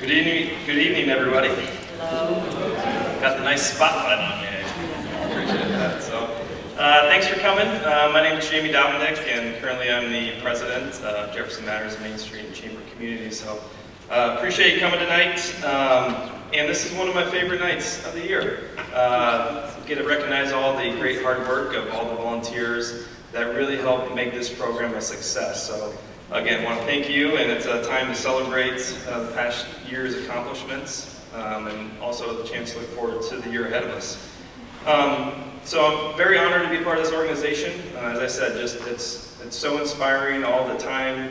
Good evening, everybody. Hello. Got the nice spotlight on me. I appreciate that. So, thanks for coming. My name is Jamie Dominic, and currently I'm the president of Jefferson Matters Main Street Chamber Community. So, appreciate you coming tonight. And this is one of my favorite nights of the year. Get to recognize all the great hard work of all the volunteers that really help make this program a success. So, again, I want to thank you, and it's a time to celebrate the past year's accomplishments, and also the chance to look forward to the year ahead of us. So I'm very honored to be part of this organization. As I said, it's so inspiring, all the time,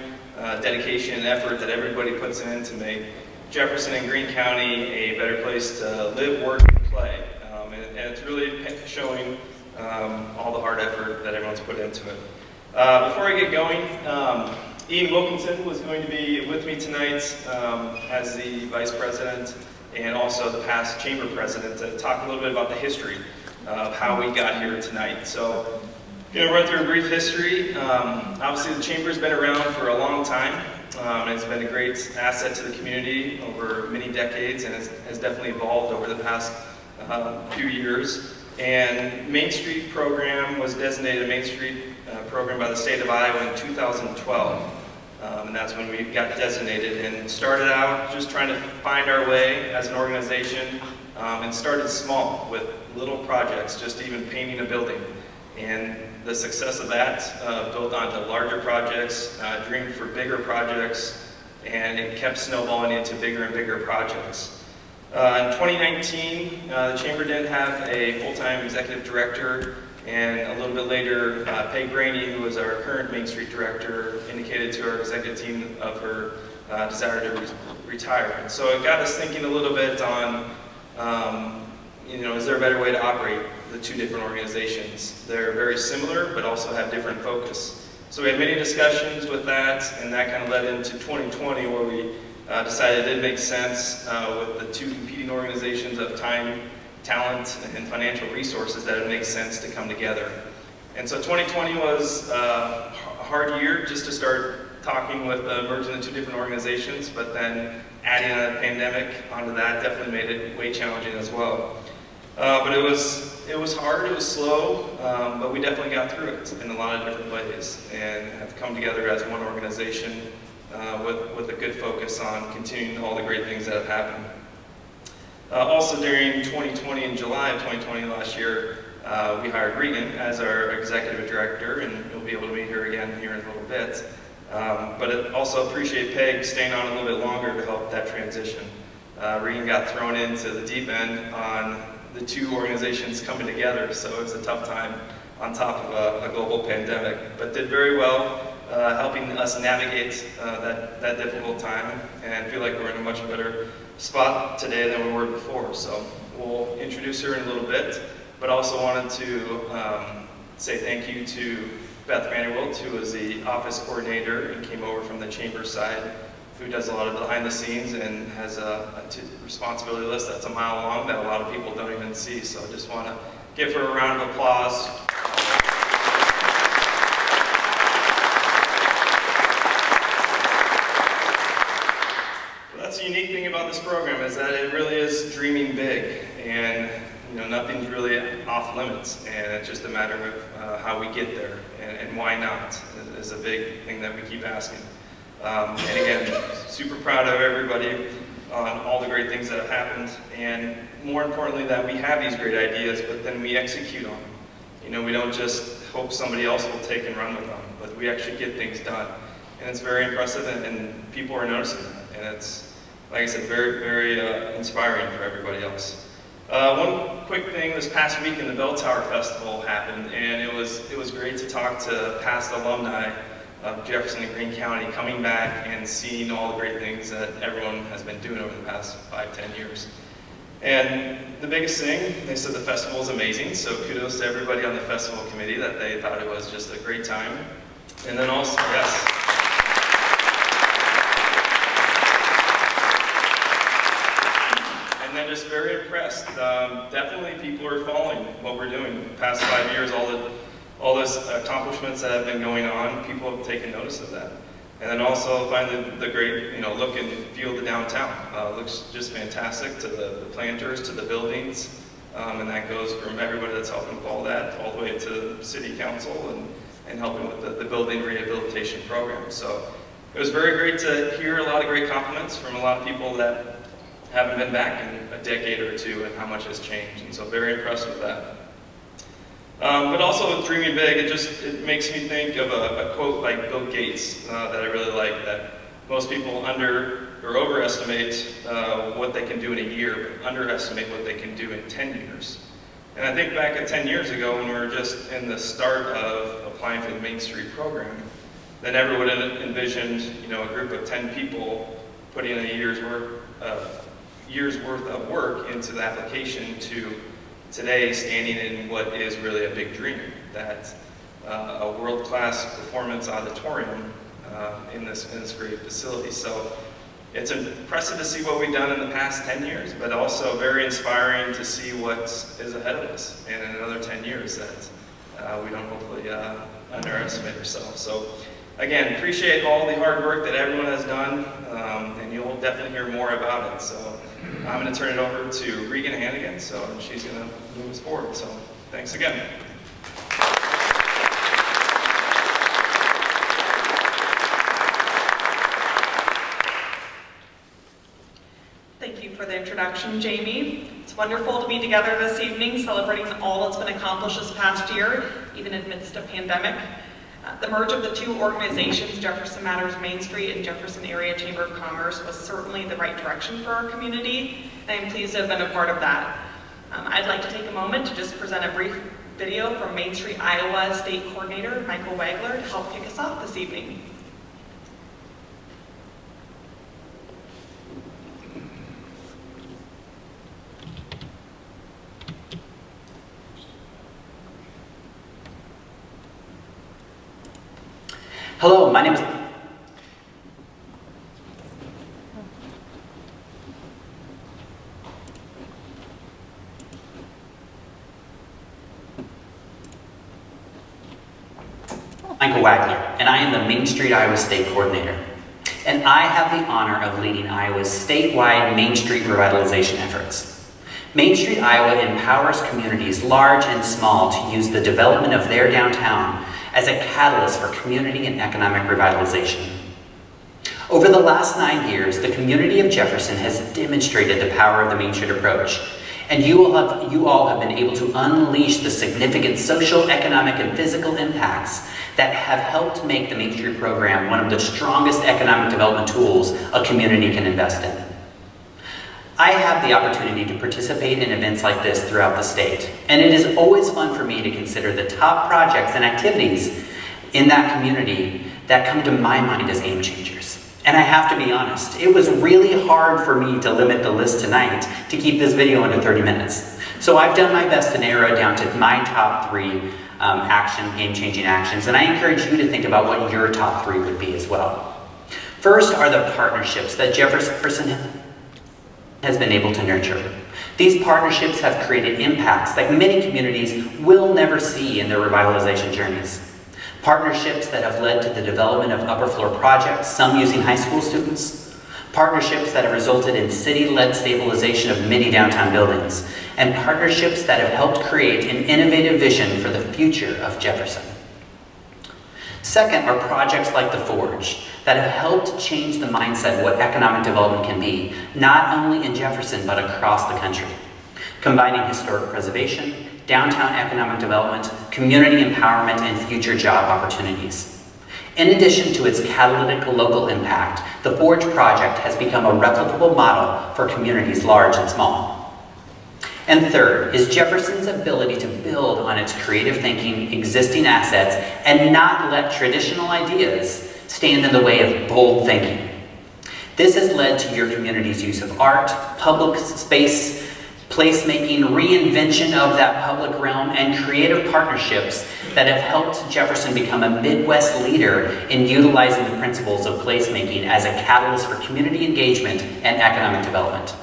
dedication, and effort that everybody puts in to make Jefferson and Greene County a better place to live, work, and play. And it's really showing all the hard effort that everyone's put into it. Before I get going, Ian Wilkinson was going to be with me tonight as the vice president and also the past chamber president to talk a little bit about the history of how we got here tonight. So I'm going to run through a brief history. Obviously the chamber's been around for a long time. It's been a great asset to the community over many decades, and has definitely evolved over the past few years. And Main Street program was designated a Main Street program by the state of Iowa in 2012. And that's when we got designated and started out just trying to find our way as an organization, and started small with little projects, just even painting a building. And the success of that built onto larger projects, dreamed for bigger projects, and it kept snowballing into bigger and bigger projects. In 2019, the Chamber didn't have a full-time executive director, and a little bit later, Peg Graney, who was our current Main Street director, indicated to our executive team of her desire to retire. And so it got us thinking a little bit on, is there a better way to operate the two different organizations? They're very similar, but also have different focus. So we had many discussions with that, and that kind of led into 2020, where we decided it did make sense with the two competing organizations of time, talent, and financial resources that it makes sense to come together. And so 2020 was a hard year just to start talking with merging the two different organizations, but then adding a pandemic onto that definitely made it way challenging as well. But it was hard, it was slow, but we definitely got through it in a lot of different ways and have come together as one organization with a good focus on continuing all the great things that have happened. Also during 2020, in July of 2020 last year, we hired Regan as our executive director, and you'll be able to meet her again here in a little bit. But I also appreciate Peg staying on a little bit longer to help that transition. Regan got thrown into the deep end on the two organizations coming together, so it was a tough time on top of a global pandemic, but did very well helping us navigate that difficult time, and feel like we're in a much better spot today than we were before. So we'll introduce her in a little bit, but also wanted to say thank you to Beth Vanderwilt, who is the office coordinator and came over from the chamber side, who does a lot of behind the scenes and has a responsibility list that's a mile long that a lot of people don't even see. So I just want to give her a round of applause. That's the unique thing about this program, is that it really is dreaming big, and nothing's really off limits, and it's just a matter of how we get there, and why not is a big thing that we keep asking. And again, super proud of everybody on all the great things that have happened, and more importantly that we have these great ideas, but then we execute on them. We don't just hope somebody else will take and run with them, but we actually get things done. And it's very impressive, and people are noticing that, and it's, like I said, very, very inspiring for everybody else. One quick thing, this past week in the Bell Tower Festival happened, and it was great to talk to past alumni of Jefferson and Greene County coming back and seeing all the great things that everyone has been doing over the past 5-10 years. And the biggest thing, they said the festival is amazing, so kudos to everybody on the festival committee that they thought it was just a great time. And then also, yes. And then just very impressed. Definitely people are following what we're doing. The past 5 years, all those accomplishments that have been going on, people have taken notice of that. And then also finally the great look and feel of the downtown. Looks just fantastic, to the planters, to the buildings, and that goes from everybody that's helping with all that, all the way to city council and helping with the building rehabilitation program. So it was very great to hear a lot of great compliments from a lot of people that haven't been back in a decade or two and how much has changed, and so very impressed with that. But also with dreaming big, it makes me think of a quote by Bill Gates that I really like, that most people overestimate what they can do in a year, but underestimate what they can do in 10 years. And I think back at 10 years ago when we were just in the start of applying for the Main Street program, that never would have envisioned a group of 10 people putting in a year's worth of work into the application to today standing in what is really a big dream, that a world-class performance auditorium in this great facility. So it's impressive to see what we've done in the past 10 years, but also very inspiring to see what is ahead of us and in another 10 years that we don't hopefully underestimate ourselves. So again, appreciate all the hard work that everyone has done, and you'll definitely hear more about it. So I'm going to turn it over to Regan Hannigan, and she's going to move us forward. So thanks again. Thank you for the introduction, Jamie. It's wonderful to be together this evening celebrating all that's been accomplished this past year, even amidst a pandemic. The merge of the two organizations, Jefferson Matters Main Street and Jefferson Area Chamber of Commerce, was certainly the right direction for our community, and I am pleased to have been a part of that. I'd like to take a moment to just present a brief video from Main Street, Iowa State Coordinator Michael Wagler to help kick us off this evening. Hello, my name is... Michael Wagler, and I am the Main Street, Iowa State Coordinator. And I have the honor of leading Iowa's statewide Main Street revitalization efforts. Main Street, Iowa empowers communities large and small to use the development of their downtown as a catalyst for community and economic revitalization. Over the last 9 years, the community of Jefferson has demonstrated the power of the Main Street approach, and you all have been able to unleash the significant social, economic, and physical impacts that have helped make the Main Street program one of the strongest economic development tools a community can invest in. I have the opportunity to participate in events like this throughout the state, and it is always fun for me to consider the top projects and activities in that community that come to my mind as game changers. And I have to be honest, it was really hard for me to limit the list tonight to keep this video under 30 minutes. So I've done my best to narrow it down to my top 3 game-changing actions, and I encourage you to think about what your top 3 would be as well. First are the partnerships that Jefferson has been able to nurture. These partnerships have created impacts that many communities will never see in their revitalization journeys. Partnerships that have led to the development of upper floor projects, some using high school students. Partnerships that have resulted in city-led stabilization of many downtown buildings. And partnerships that have helped create an innovative vision for the future of Jefferson. Second are projects like the Forge that have helped change the mindset of what economic development can be, not only in Jefferson, but across the country. Combining historic preservation, downtown economic development, community empowerment, and future job opportunities. In addition to its catalytic local impact, the Forge project has become a replicable model for communities large and small. And third is Jefferson's ability to build on its creative thinking, existing assets, and not let traditional ideas stand in the way of bold thinking. This has led to your community's use of art, public space, placemaking, reinvention of that public realm, and creative partnerships that have helped Jefferson become a Midwest leader in utilizing the principles of placemaking as a catalyst for community engagement and economic development.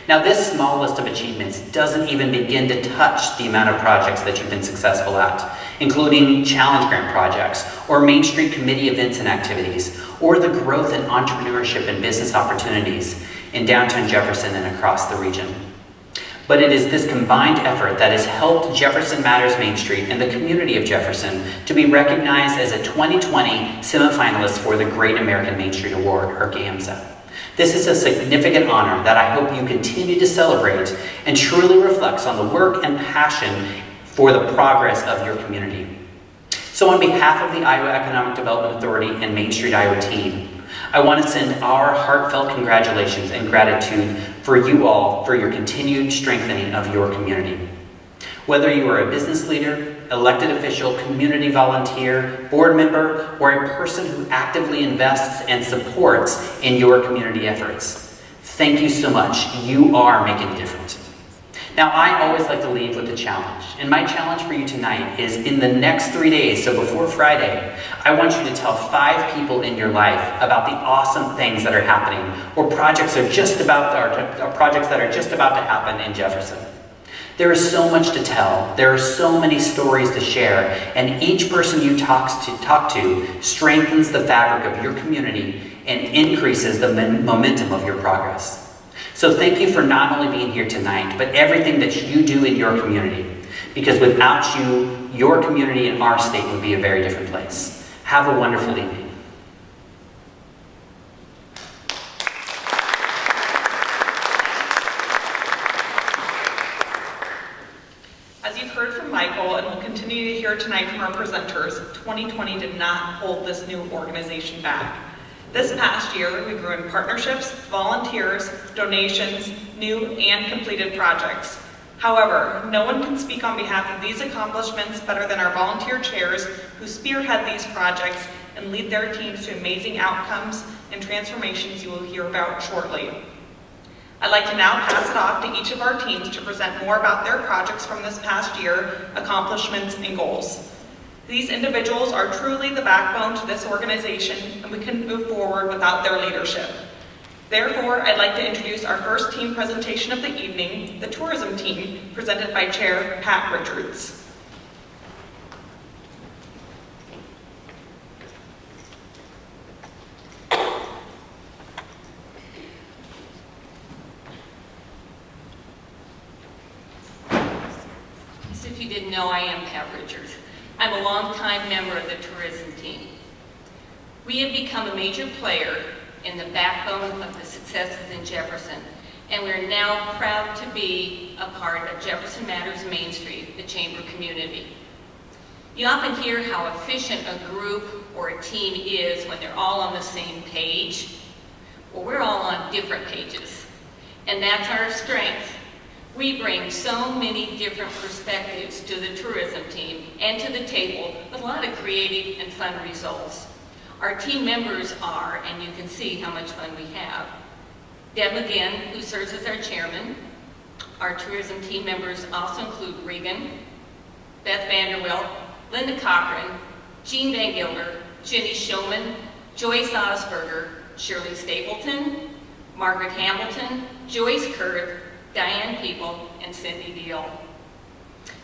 Now, this small list of achievements doesn't even begin to touch the amount of projects that you've been successful at, including challenge grant projects, or Main Street Committee events and activities, or the growth in entrepreneurship and business opportunities in downtown Jefferson and across the region. But it is this combined effort that has helped Jefferson Matters Main Street and the community of Jefferson to be recognized as a 2020 semifinalist for the Great American Main Street Award, or GAMSA. This is a significant honor that I hope you continue to celebrate and truly reflects on the work and passion for the progress of your community. So on behalf of the Iowa Economic Development Authority and Main Street Iowa team, I want to send our heartfelt congratulations and gratitude for you all for your continued strengthening of your community. Whether you are a business leader, elected official, community volunteer, board member, or a person who actively invests and supports in your community efforts, thank you so much. You are making a difference. Now, I always like to leave with a challenge, and my challenge for you tonight is in the next 3 days, so before Friday, I want you to tell 5 people in your life about the awesome things that are happening, or projects that are just about to happen in Jefferson. There is so much to tell. There are so many stories to share, and each person you talk to strengthens the fabric of your community and increases the momentum of your progress. So thank you for not only being here tonight, but everything that you do in your community. Because without you, your community and our state would be a very different place. Have a wonderful evening. As you've heard from Michael, and will continue to hear tonight from our presenters, 2020 did not hold this new organization back. This past year, we grew in partnerships, volunteers, donations, new and completed projects. However, no one can speak on behalf of these accomplishments better than our volunteer chairs who spearhead these projects and lead their teams to amazing outcomes and transformations you will hear about shortly. I'd like to now pass it off to each of our teams to present more about their projects from this past year, accomplishments, and goals. These individuals are truly the backbone to this organization, and we couldn't move forward without their leadership. Therefore, I'd like to introduce our first team presentation of the evening, the tourism team, presented by Chair Pat Richards. So if you didn't know, I am Pat Richards. I'm a longtime member of the tourism team. We have become a major player in the backbone of the successes in Jefferson, and we're now proud to be a part of Jefferson Matters Main Street, the chamber community. You often hear how efficient a group or a team is when they're all on the same page. Well, we're all on different pages, and that's our strength. We bring so many different perspectives to the tourism team and to the table with a lot of creative and fun results. Our team members are, and you can see how much fun we have, Deb McGinn, who serves as our chairman. Our tourism team members also include Regan, Beth Vanderwilt, Linda Cochran, Jean Van Gilder, Jenny Showman, Joyce Osberger, Shirley Stapleton, Margaret Hamilton, Joyce Kurth, Diane People, and Cindy Deal.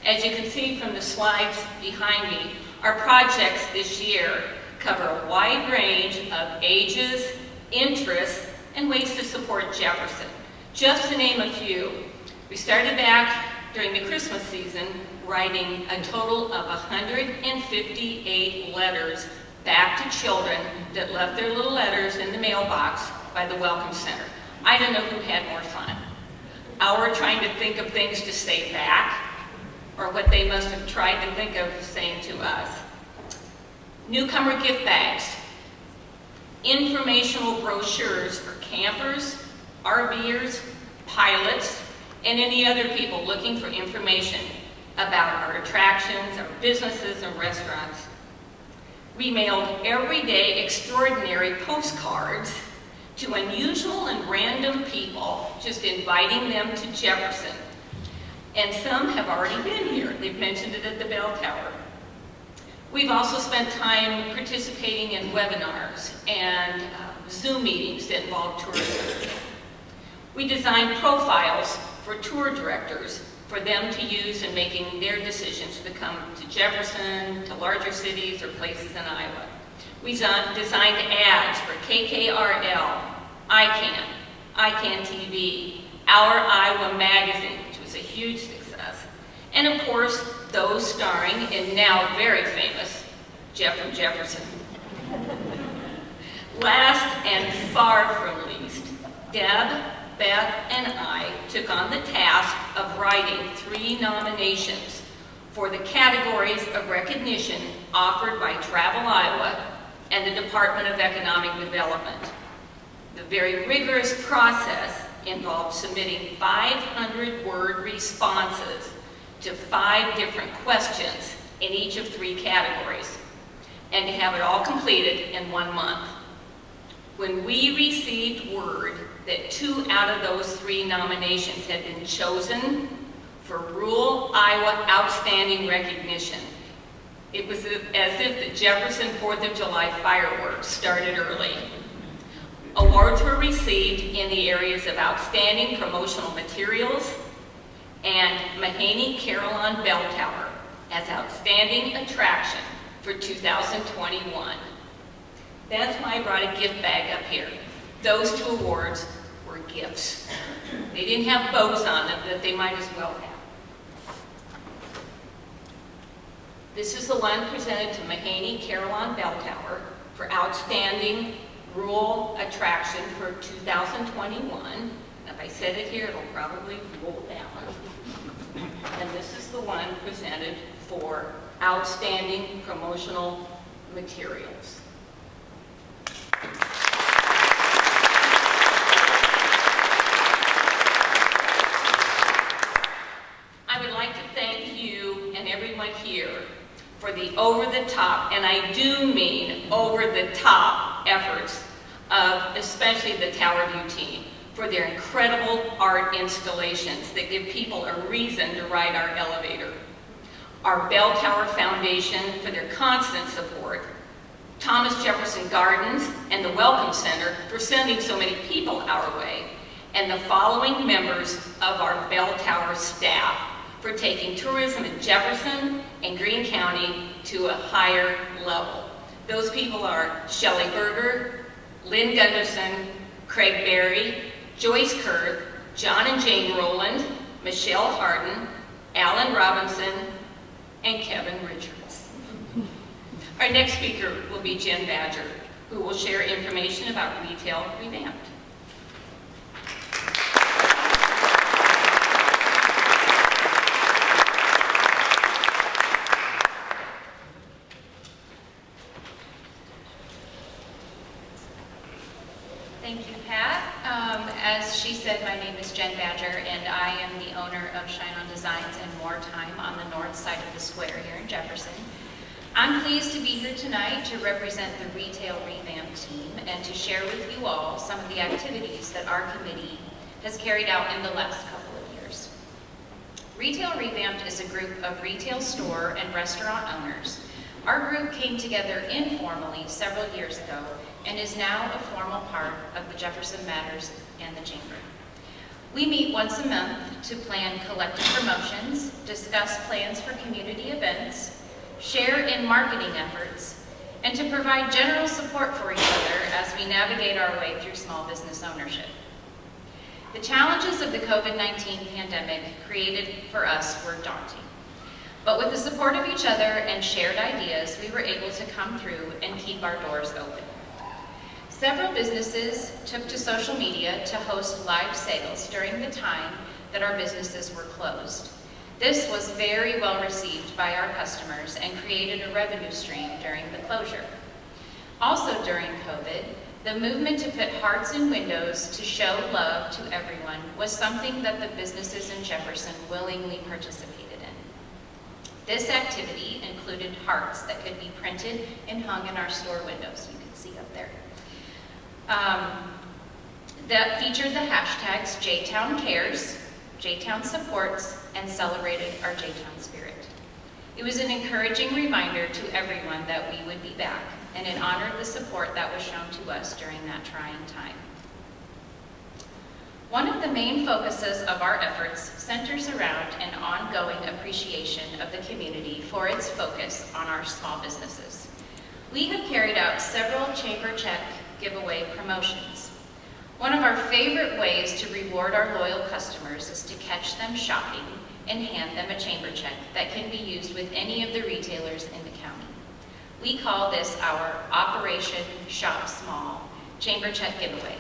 As you can see from the slides behind me, our projects this year cover a wide range of ages, interests, and ways to support Jefferson. Just to name a few, we started back during the Christmas season writing a total of 158 letters back to children that left their little letters in the mailbox by the Welcome Center. I don't know who had more fun. Our trying to think of things to say back, or what they must have tried to think of saying to us. Newcomer gift bags, informational brochures for campers, RVers, pilots, and any other people looking for information about our attractions, our businesses, and restaurants. We mailed everyday extraordinary postcards to unusual and random people, just inviting them to Jefferson. And some have already been here. They've mentioned it at the bell tower. We've also spent time participating in webinars and Zoom meetings that involve tourism. We designed profiles for tour directors for them to use in making their decisions to come to Jefferson, to larger cities, or places in Iowa. We designed ads for KKRL, ICANN TV, Our Iowa Magazine, which was a huge success, and of course, those starring in now very famous Jeff from Jefferson. Last and far from least, Deb, Beth, and I took on the task of writing 3 nominations for the categories of recognition offered by Travel Iowa and the Department of Economic Development. The very rigorous process involved submitting 500-word responses to 5 different questions in each of 3 categories, and to have it all completed in 1 month. When we received word that 2 out of those 3 nominations had been chosen for Rural Iowa Outstanding Recognition, it was as if the Jefferson 4th of July fireworks started early. Awards were received in the areas of Outstanding Promotional Materials and Mahaney-Carillon Bell Tower as Outstanding Attraction for 2021. That's why I brought a gift bag up here. Those 2 awards were gifts. They didn't have bows on them that they might as well have. This is the one presented to Mahaney-Carillon Bell Tower for Outstanding Rural Attraction for 2021. And if I said it here, it'll probably roll down. And this is the one presented for Outstanding Promotional Materials. I would like to thank you and everyone here for the over-the-top, and I do mean over-the-top efforts of especially the Tower View team for their incredible art installations that give people a reason to ride our elevator. Our Bell Tower Foundation for their constant support, Thomas Jefferson Gardens and the Welcome Center for sending so many people our way, and the following members of our Bell Tower staff for taking tourism in Jefferson and Greene County to a higher level. Those people are Shelley Berger, Lynn Gunderson, Craig Berry, Joyce Kurth, John and Jane Rowland, Michelle Harden, Alan Robinson, and Kevin Richards. Our next speaker will be Jen Badger, who will share information about Retail Revamped. Thank you, Pat. As she said, my name is Jen Badger, and I am the owner of Shine On Designs and More Time on the north side of the square here in Jefferson. I'm pleased to be here tonight to represent the Retail Revamped team and to share with you all some of the activities that our committee has carried out in the last couple of years. Retail Revamped is a group of retail store and restaurant owners. Our group came together informally several years ago and is now a formal part of the Jefferson Matters and the Chamber. We meet once a month to plan collective promotions, discuss plans for community events, share in marketing efforts, and to provide general support for each other as we navigate our way through small business ownership. The challenges of the COVID-19 pandemic created for us were daunting. But with the support of each other and shared ideas, we were able to come through and keep our doors open. Several businesses took to social media to host live sales during the time that our businesses were closed. This was very well received by our customers and created a revenue stream during the closure. Also during COVID, the movement to put hearts in windows to show love to everyone was something that the businesses in Jefferson willingly participated in. This activity included hearts that could be printed and hung in our store windows. You can see up there. That featured the hashtags JTown Cares, JTown Supports, and celebrated our JTown spirit. It was an encouraging reminder to everyone that we would be back, and it honored the support that was shown to us during that trying time. One of the main focuses of our efforts centers around an ongoing appreciation of the community for its focus on our small businesses. We have carried out several Chamber Check giveaway promotions. One of our favorite ways to reward our loyal customers is to catch them shopping and hand them a Chamber Check that can be used with any of the retailers in the county. We call this our Operation Shop Small Chamber Check giveaway.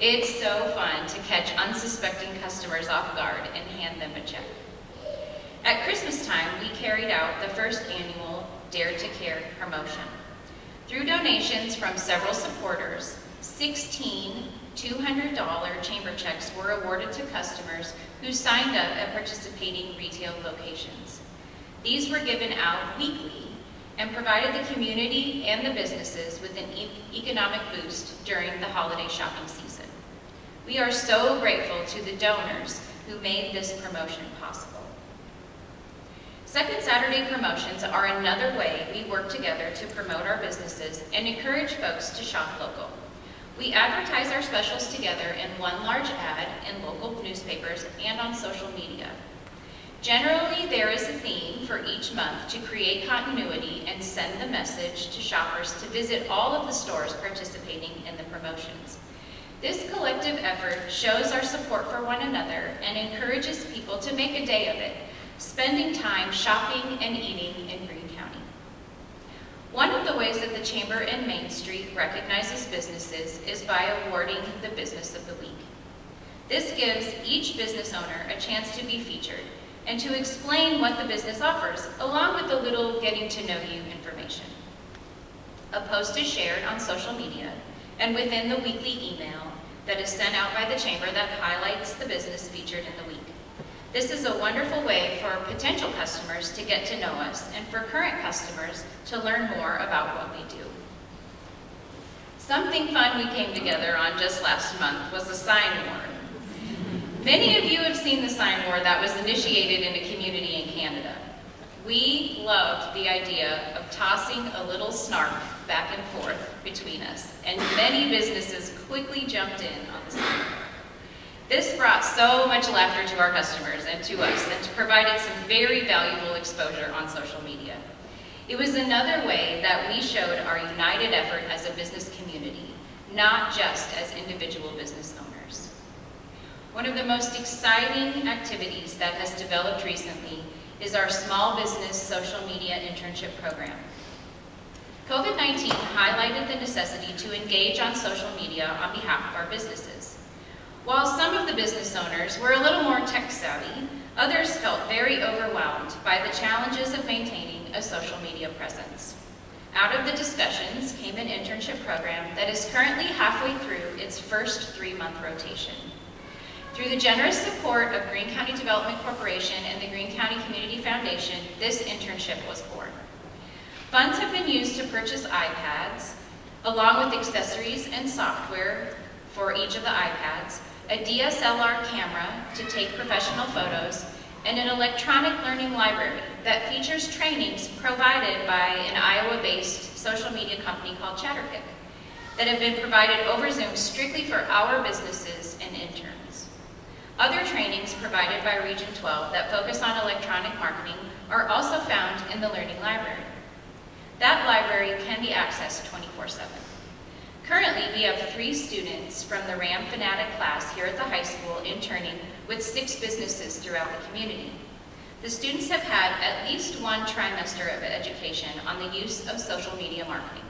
It's so fun to catch unsuspecting customers off guard and hand them a check. At Christmas time, we carried out the first annual Dare to Care promotion. Through donations from several supporters, 16 $200 chamber checks were awarded to customers who signed up at participating retail locations. These were given out weekly and provided the community and the businesses with an economic boost during the holiday shopping season. We are so grateful to the donors who made this promotion possible. Second Saturday promotions are another way we work together to promote our businesses and encourage folks to shop local. We advertise our specials together in one large ad in local newspapers and on social media. Generally, there is a theme for each month to create continuity and send the message to shoppers to visit all of the stores participating in the promotions. This collective effort shows our support for one another and encourages people to make a day of it, spending time shopping and eating in Greene County. One of the ways that the Chamber and Main Street recognizes businesses is by awarding the Business of the Week. This gives each business owner a chance to be featured and to explain what the business offers, along with a little getting to know you information. A post is shared on social media and within the weekly email that is sent out by the Chamber that highlights the business featured in the week. This is a wonderful way for potential customers to get to know us and for current customers to learn more about what we do. Something fun we came together on just last month was a sign war. Many of you have seen the sign war that was initiated in a community in Canada. We loved the idea of tossing a little snark back and forth between us, and many businesses quickly jumped in on the sign war. This brought so much laughter to our customers and to us, and provided some very valuable exposure on social media. It was another way that we showed our united effort as a business community, not just as individual business owners. One of the most exciting activities that has developed recently is our small business social media internship program. COVID-19 highlighted the necessity to engage on social media on behalf of our businesses. While some of the business owners were a little more tech savvy, others felt very overwhelmed by the challenges of maintaining a social media presence. Out of the discussions came an internship program that is currently halfway through its first 3-month rotation. Through the generous support of Greene County Development Corporation and the Greene County Community Foundation, this internship was born. Funds have been used to purchase iPads, along with accessories and software for each of the iPads, a DSLR camera to take professional photos, and an electronic learning library that features trainings provided by an Iowa-based social media company called Chatterpick that have been provided over Zoom strictly for our businesses and interns. Other trainings provided by Region 12 that focus on electronic marketing are also found in the Learning Library. That library can be accessed 24/7. Currently, we have 3 students from the RAM Fanatic class here at the high school interning with 6 businesses throughout the community. The students have had at least 1 trimester of education on the use of social media marketing.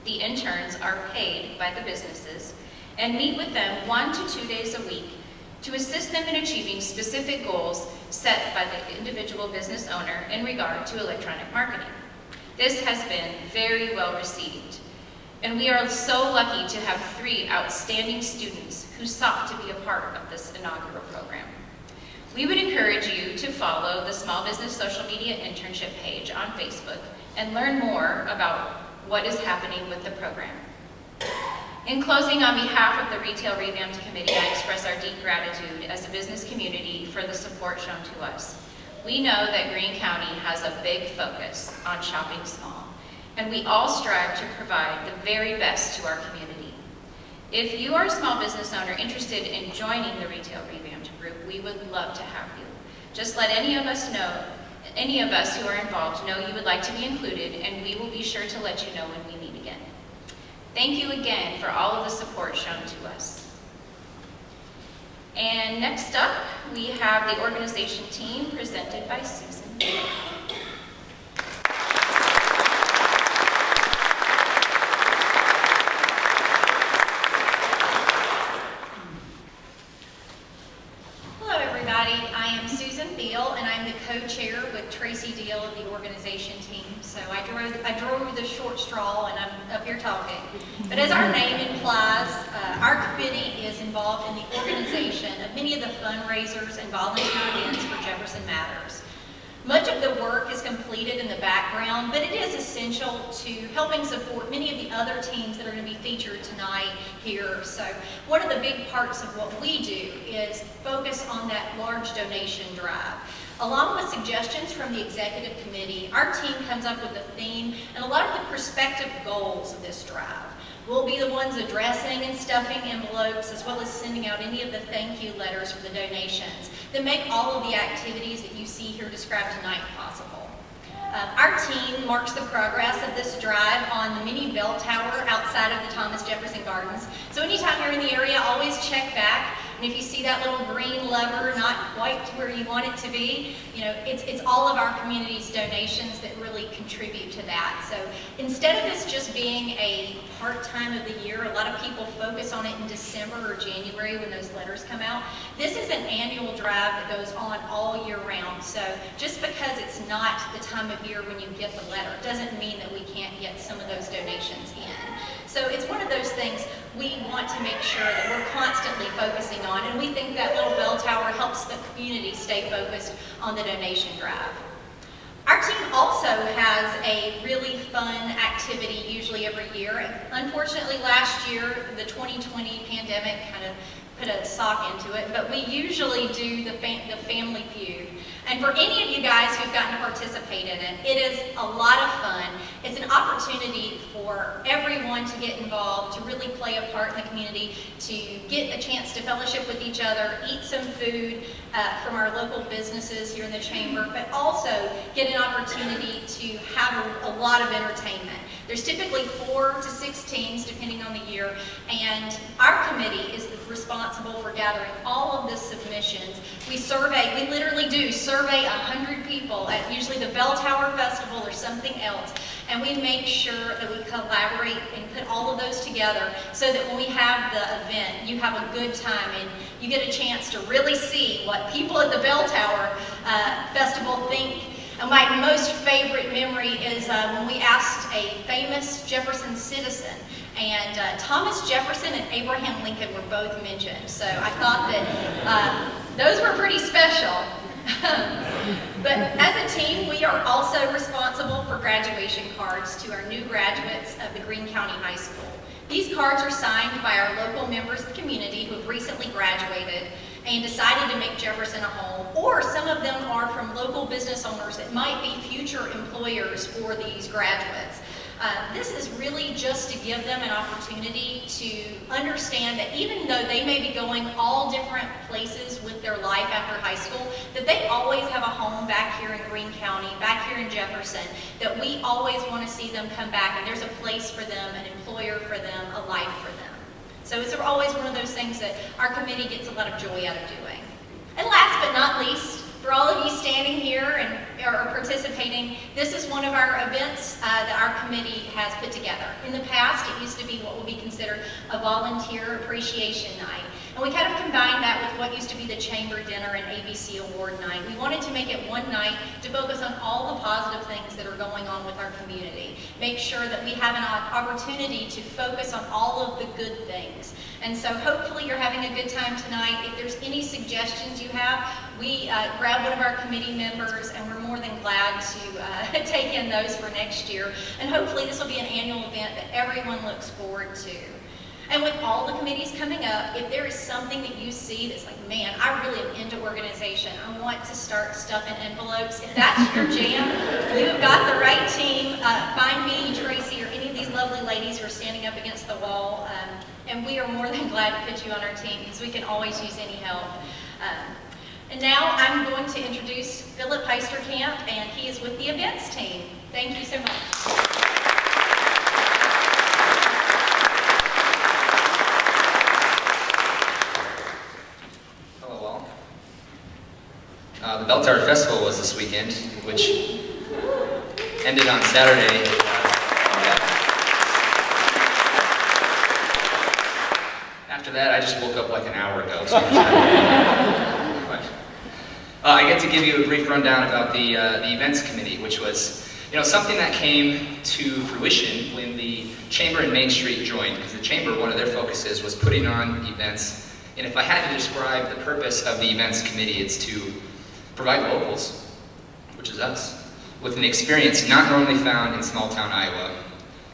The interns are paid by the businesses and meet with them 1 to 2 days a week to assist them in achieving specific goals set by the individual business owner in regard to electronic marketing. This has been very well received, and we are so lucky to have 3 outstanding students who sought to be a part of this inaugural program. We would encourage you to follow the Small Business Social Media Internship page on Facebook and learn more about what is happening with the program. In closing, on behalf of the Retail Revamped Committee, I express our deep gratitude as a business community for the support shown to us. We know that Greene County has a big focus on shopping small, and we all strive to provide the very best to our community. If you are a small business owner interested in joining the Retail Revamped group, we would love to have you. Just let any of us who are involved know you would like to be included, and we will be sure to let you know when we meet again. Thank you again for all of the support shown to us. And next up, we have the organization team presented by Susan. Hello everybody, I am Susan Beal and I'm the co-chair with Tracy Deal of the organization team. So I drove the short straw and I'm up here talking. But as our name implies, our committee is involved in the organization of many of the fundraisers and volunteer events for Jefferson Matters. Much of the work is completed in the background, but it is essential to helping support many of the other teams that are going to be featured tonight here. So one of the big parts of what we do is focus on that large donation drive. Along with suggestions from the executive committee, our team comes up with a theme and a lot of the prospective goals of this drive. We'll be the ones addressing and stuffing envelopes, as well as sending out any of the thank you letters for the donations that make all of the activities that you see here described tonight possible. Our team marks the progress of this drive on the mini bell tower outside of the Thomas Jefferson Gardens. So anytime you're in the area, always check back. And if you see that little green lever not quite to where you want it to be, you know, it's all of our community's donations that really contribute to that. So instead of this just being a part-time of the year, a lot of people focus on it in December or January when those letters come out. This is an annual drive that goes on all year round. So just because it's not the time of year when you get the letter doesn't mean that we can't get some of those donations in. So it's one of those things we want to make sure that we're constantly focusing on, and we think that little bell tower helps the community stay focused on the donation drive. Our team also has a really fun activity usually every year. Unfortunately, last year, the 2020 pandemic kind of put a sock into it, but we usually do the Family Feud. And for any of you guys who've gotten to participate in it, it is a lot of fun. It's an opportunity for everyone to get involved, to really play a part in the community, to get a chance to fellowship with each other, eat some food from our local businesses here in the chamber, but also get an opportunity to have a lot of entertainment. There's typically 4 to 6 teams, depending on the year, and our committee is responsible for gathering all of the submissions. We literally do survey 100 people at usually the Bell Tower Festival or something else, and we make sure that we collaborate and put all of those together so that when we have the event, you have a good time and you get a chance to really see what people at the Bell Tower Festival think. And my most favorite memory is when we asked a famous Jefferson citizen, and Thomas Jefferson and Abraham Lincoln were both mentioned. So I thought that those were pretty special. But as a team, we are also responsible for graduation cards to our new graduates of the Greene County High School. These cards are signed by our local members of the community who have recently graduated and decided to make Jefferson a home, or some of them are from local business owners that might be future employers for these graduates. This is really just to give them an opportunity to understand that even though they may be going all different places with their life after high school, that they always have a home back here in Greene County, back here in Jefferson, that we always want to see them come back, and there's a place for them, an employer for them, a life for them. So it's always one of those things that our committee gets a lot of joy out of doing. And last but not least, for all of you standing here and are participating, this is one of our events that our committee has put together. In the past, it used to be what would be considered a volunteer appreciation night. And we kind of combined that with what used to be the chamber dinner and ABC award night. We wanted to make it one night to focus on all the positive things that are going on with our community. Make sure that we have an opportunity to focus on all of the good things. And so hopefully you're having a good time tonight. If there's any suggestions you have, we grab one of our committee members and we're more than glad to take in those for next year. And hopefully this will be an annual event that everyone looks forward to. And with all the committees coming up, if there is something that you see that's like, man, I really am into organization, I want to start stuffing envelopes, if that's your jam, you've got the right team. Find me, Tracy, or any of these lovely ladies who are standing up against the wall, and we are more than glad to put you on our team because we can always use any help. And now I'm going to introduce Philip Heisterkamp, and he is with the events team. Thank you so much. Hello all. The Bell Tower Festival was this weekend, which ended on Saturday. After that, I just woke up like an hour ago. So I get to give you a brief rundown about the events committee, which was, something that came to fruition when the Chamber and Main Street joined, because the Chamber, one of their focuses was putting on events. And if I had to describe the purpose of the events committee, it's to provide locals, which is us, with an experience not normally found in small town Iowa,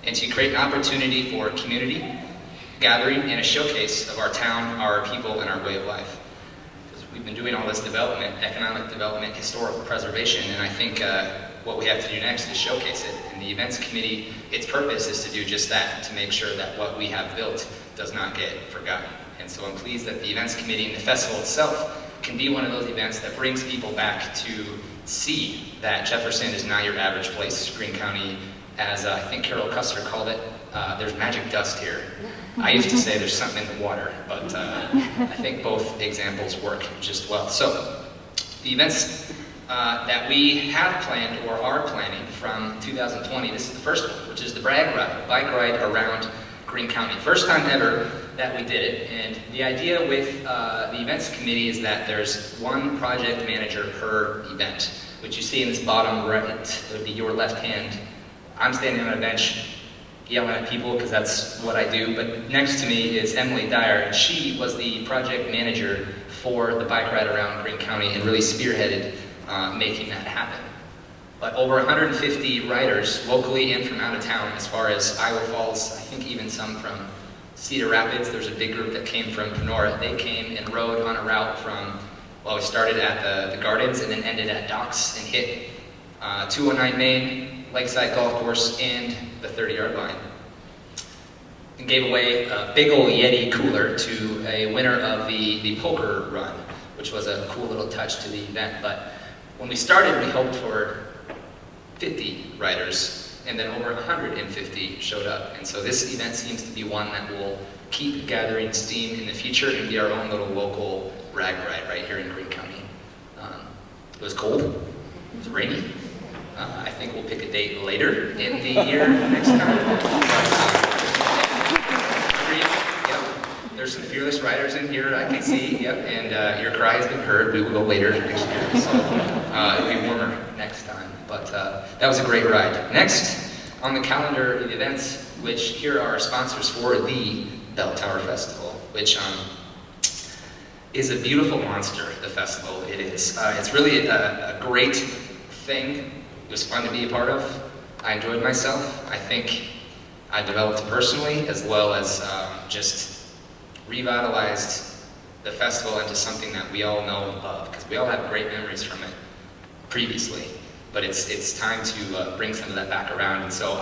and to create an opportunity for community gathering and a showcase of our town, our people, and our way of life. We've been doing all this development, economic development, historical preservation, and I think what we have to do next is showcase it. And the events committee, its purpose is to do just that, to make sure that what we have built does not get forgotten. And so I'm pleased that the events committee and the festival itself can be one of those events that brings people back to see that Jefferson is not your average place. Greene County, as I think Carol Custer called it, there's magic dust here. I used to say there's something in the water, but I think both examples work just well. So the events that we have planned or are planning from 2020, this is the first one, which is the Bragg Ride, a bike ride around Greene County. First time ever that we did it, and the idea with the events committee is that there's one project manager per event, which you see in this bottom right, it would be your left hand. I'm standing on a bench yelling at people because that's what I do, but next to me is Emily Dyer, and she was the project manager for the bike ride around Greene County and really spearheaded making that happen. But over 150 riders, locally and from out of town, as far as Iowa Falls, I think even some from Cedar Rapids. There's a big group that came from Panora. They came and rode on a route from, well, we started at the Gardens and then ended at Docks and hit 209 Main, Lakeside Golf Course, and the 30-yard line. And gave away a big old Yeti cooler to a winner of the poker run, which was a cool little touch to the event. But when we started, we hoped for 50 riders, and then over 150 showed up. And so this event seems to be one that will keep gathering steam in the future and be our own little local rag ride right here in Greene County. It was cold, it was rainy. I think we'll pick a date later in the year next time. There's some fearless riders in here, I can see, yep, and your cry has been heard. We will go later next year, so it'll be warmer next time. But that was a great ride. Next on the calendar of events, which here are our sponsors for the Bell Tower Festival, which is a beautiful monster, the festival. It is. It's really a great thing. It was fun to be a part of. I enjoyed myself. I think I developed personally, as well as just revitalized the festival into something that we all know and love, because we all have great memories from it previously. But it's time to bring some of that back around, and so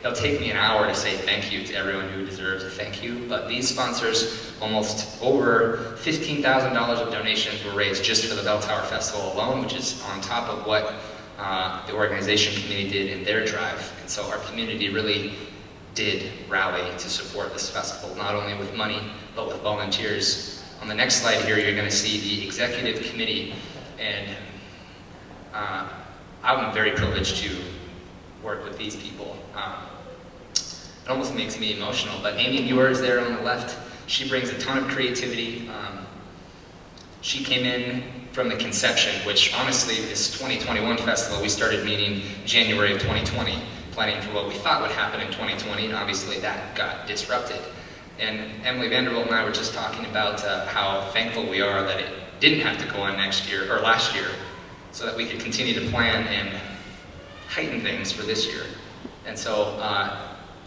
it'll take me an hour to say thank you to everyone who deserves a thank you. But these sponsors, almost over $15,000 of donations were raised just for the Bell Tower Festival alone, which is on top of what the organization committee did in their drive. And so our community really did rally to support this festival, not only with money, but with volunteers. On the next slide here, you're going to see the executive committee, and I'm very privileged to work with these people. It almost makes me emotional, but Amy Muir is there on the left. She brings a ton of creativity. She came in from the conception, which honestly, this 2021 festival, we started meeting January of 2020, planning for what we thought would happen in 2020, and obviously that got disrupted. And Emily Vanderbilt and I were just talking about how thankful we are that it didn't have to go on next year, or last year, so that we could continue to plan and heighten things for this year. And so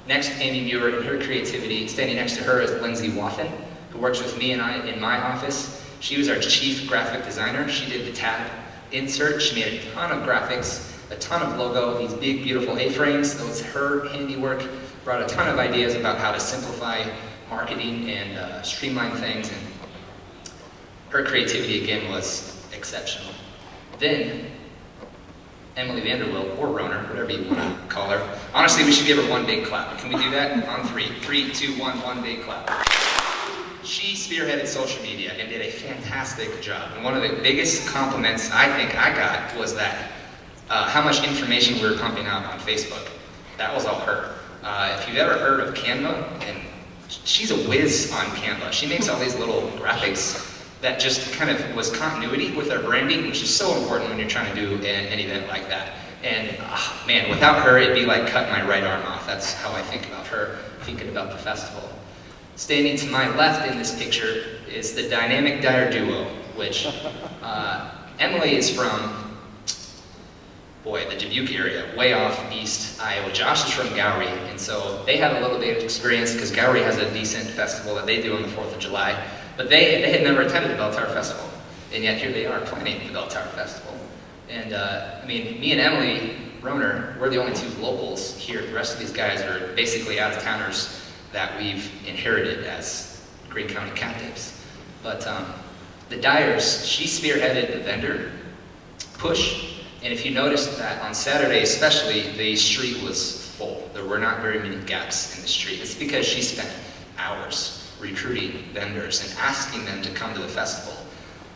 next, Amy Muir and her creativity. Standing next to her is Lindsay Waffen, who works with me and I in my office. She was our chief graphic designer. She did the tab insert. She made a ton of graphics, a ton of logo, these big, beautiful A-frames. That was her handiwork. Brought a ton of ideas about how to simplify marketing and streamline things, and her creativity again was exceptional. Then Emily Vanderwilt, or Roner, whatever you want to call her. Honestly, we should give her one big clap. Can we do that? On three. 3, 2, 1, one big clap. She spearheaded social media and did a fantastic job. And one of the biggest compliments I think I got was that how much information we were pumping out on Facebook. That was all her. If you've ever heard of Canva, and she's a whiz on Canva. She makes all these little graphics that just kind of was continuity with our branding, which is so important when you're trying to do an event like that. And man, without her, it'd be like cutting my right arm off. That's how I think about her, thinking about the festival. Standing to my left in this picture is the dynamic Dyer duo, which Emily is from, boy, the Dubuque area, way off east Iowa. Josh is from Gowrie, and so they have a little bit of experience because Gowrie has a decent festival that they do on the 4th of July. But they had never attended the Bell Tower Festival, and yet here they are planning the Bell Tower Festival. And I mean, me and Emily Roner, we're the only two locals here. The rest of these guys are basically out-of-towners that we've inherited as Greene County captives. But the Dyers, she spearheaded the vendor push, and if you noticed that on Saturday especially, the street was full. There were not very many gaps in the street. It's because she spent hours recruiting vendors and asking them to come to the festival.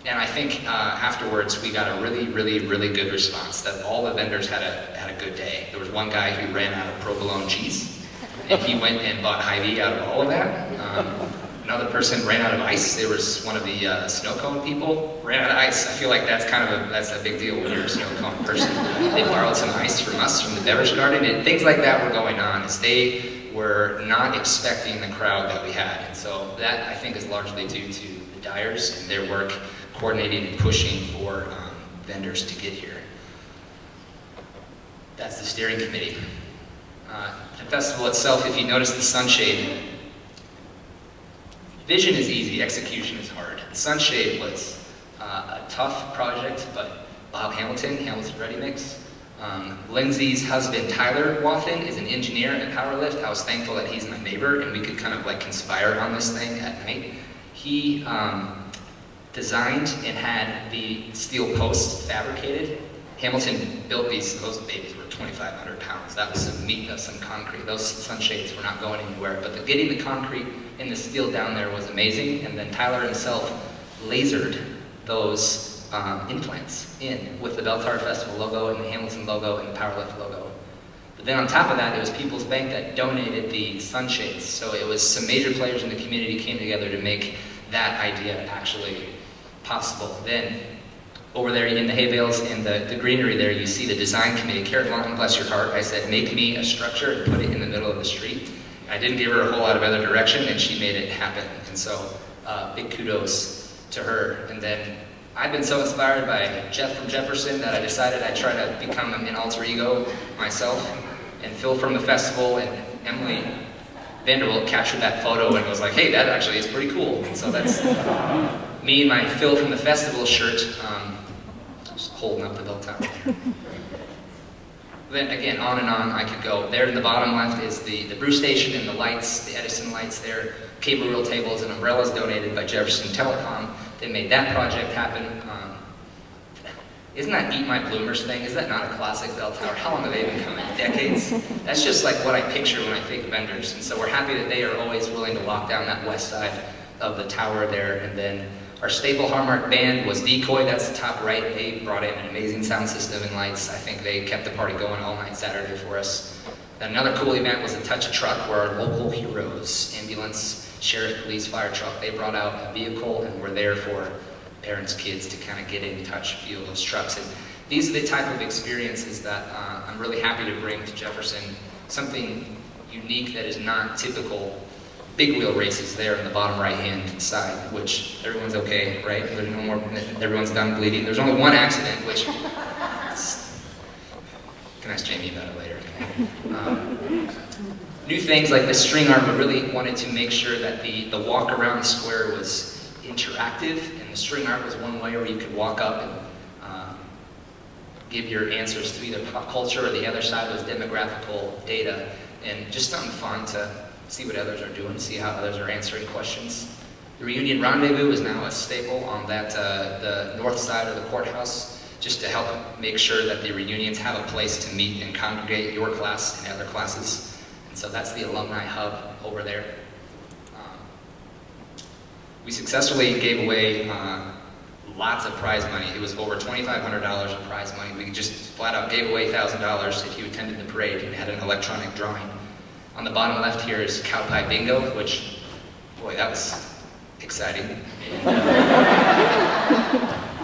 And I think afterwards we got a really, really, really good response that all the vendors had a good day. There was one guy who ran out of provolone cheese, and he went and bought Hy-Vee out of all of that. Another person ran out of ice. There was one of the snow cone people ran out of ice. I feel like that's a big deal when you're a snow cone person. They borrowed some ice from us from the beverage garden, and things like that were going on as they were not expecting the crowd that we had. And so that, I think, is largely due to the Dyers and their work coordinating and pushing for vendors to get here. That's the steering committee. The festival itself, if you notice the sunshade, vision is easy, execution is hard. The sunshade was a tough project, but Bob Hamilton Ready Mix. Lindsay's husband, Tyler Wathen, is an engineer at Powerlift. I was thankful that he's my neighbor and we could kind of like conspire on this thing at night. He designed and had the steel posts fabricated. Hamilton built those babies were 2,500 pounds. That was some meat, that was some concrete. Those sunshades were not going anywhere, but getting the concrete and the steel down there was amazing. And then Tyler himself lasered those implants in with the Bell Tower Festival logo and the Hamilton logo and the Powerlift logo. But then on top of that, it was People's Bank that donated the sunshades. So it was some major players in the community came together to make that idea actually possible. Then over there in the hay bales and the greenery there, you see the design committee. Karen Lawton, bless your heart, I said, make me a structure and put it in the middle of the street. I didn't give her a whole lot of other direction, and she made it happen. And so big kudos to her. And then I've been so inspired by Jeff from Jefferson that I decided I'd try to become an alter ego myself. And Phil from the festival and Emily Vanderwilt captured that photo and was like, hey, that actually is pretty cool. And so that's me in my Phil from the festival shirt, just holding up the bell tower. Then again, on and on I could go. There in the bottom left is the brew station and the lights, the Edison lights there, cable reel tables and umbrellas donated by Jefferson Telecom. They made that project happen. Isn't that Eat My Bloomers thing? Is that not a classic bell tower? How long have they been coming? Decades? That's just like what I picture when I think vendors. And so we're happy that they are always willing to lock down that west side of the tower there. And then our staple hallmark band was Decoy. That's the top right. They brought in an amazing sound system and lights. I think they kept the party going all night Saturday for us. Another cool event was a Touch a Truck, where our local heroes, ambulance, sheriff, police, fire truck, they brought out a vehicle and were there for parents, kids to kind of get in touch, feel those trucks. And these are the type of experiences that I'm really happy to bring to Jefferson. Something unique that is not typical. Big wheel races there in the bottom right-hand side, which everyone's okay, right? There's no more, everyone's done bleeding. There's only one accident, which, can ask Jamie about it later. New things like the string art, we really wanted to make sure that the walk around the square was interactive, and the string art was one way where you could walk up and give your answers to either pop culture, or the other side was demographical data, and just something fun to see what others are doing, see how others are answering questions. The Reunion Rendezvous is now a staple on the north side of the courthouse, just to help make sure that the reunions have a place to meet and congregate your class and other classes. And so that's the alumni hub over there. We successfully gave away lots of prize money. It was over $2,500 of prize money. We just flat out gave away $1,000 if you attended the parade and had an electronic drawing. On the bottom left here is Cow Pie Bingo, which, boy, that was exciting.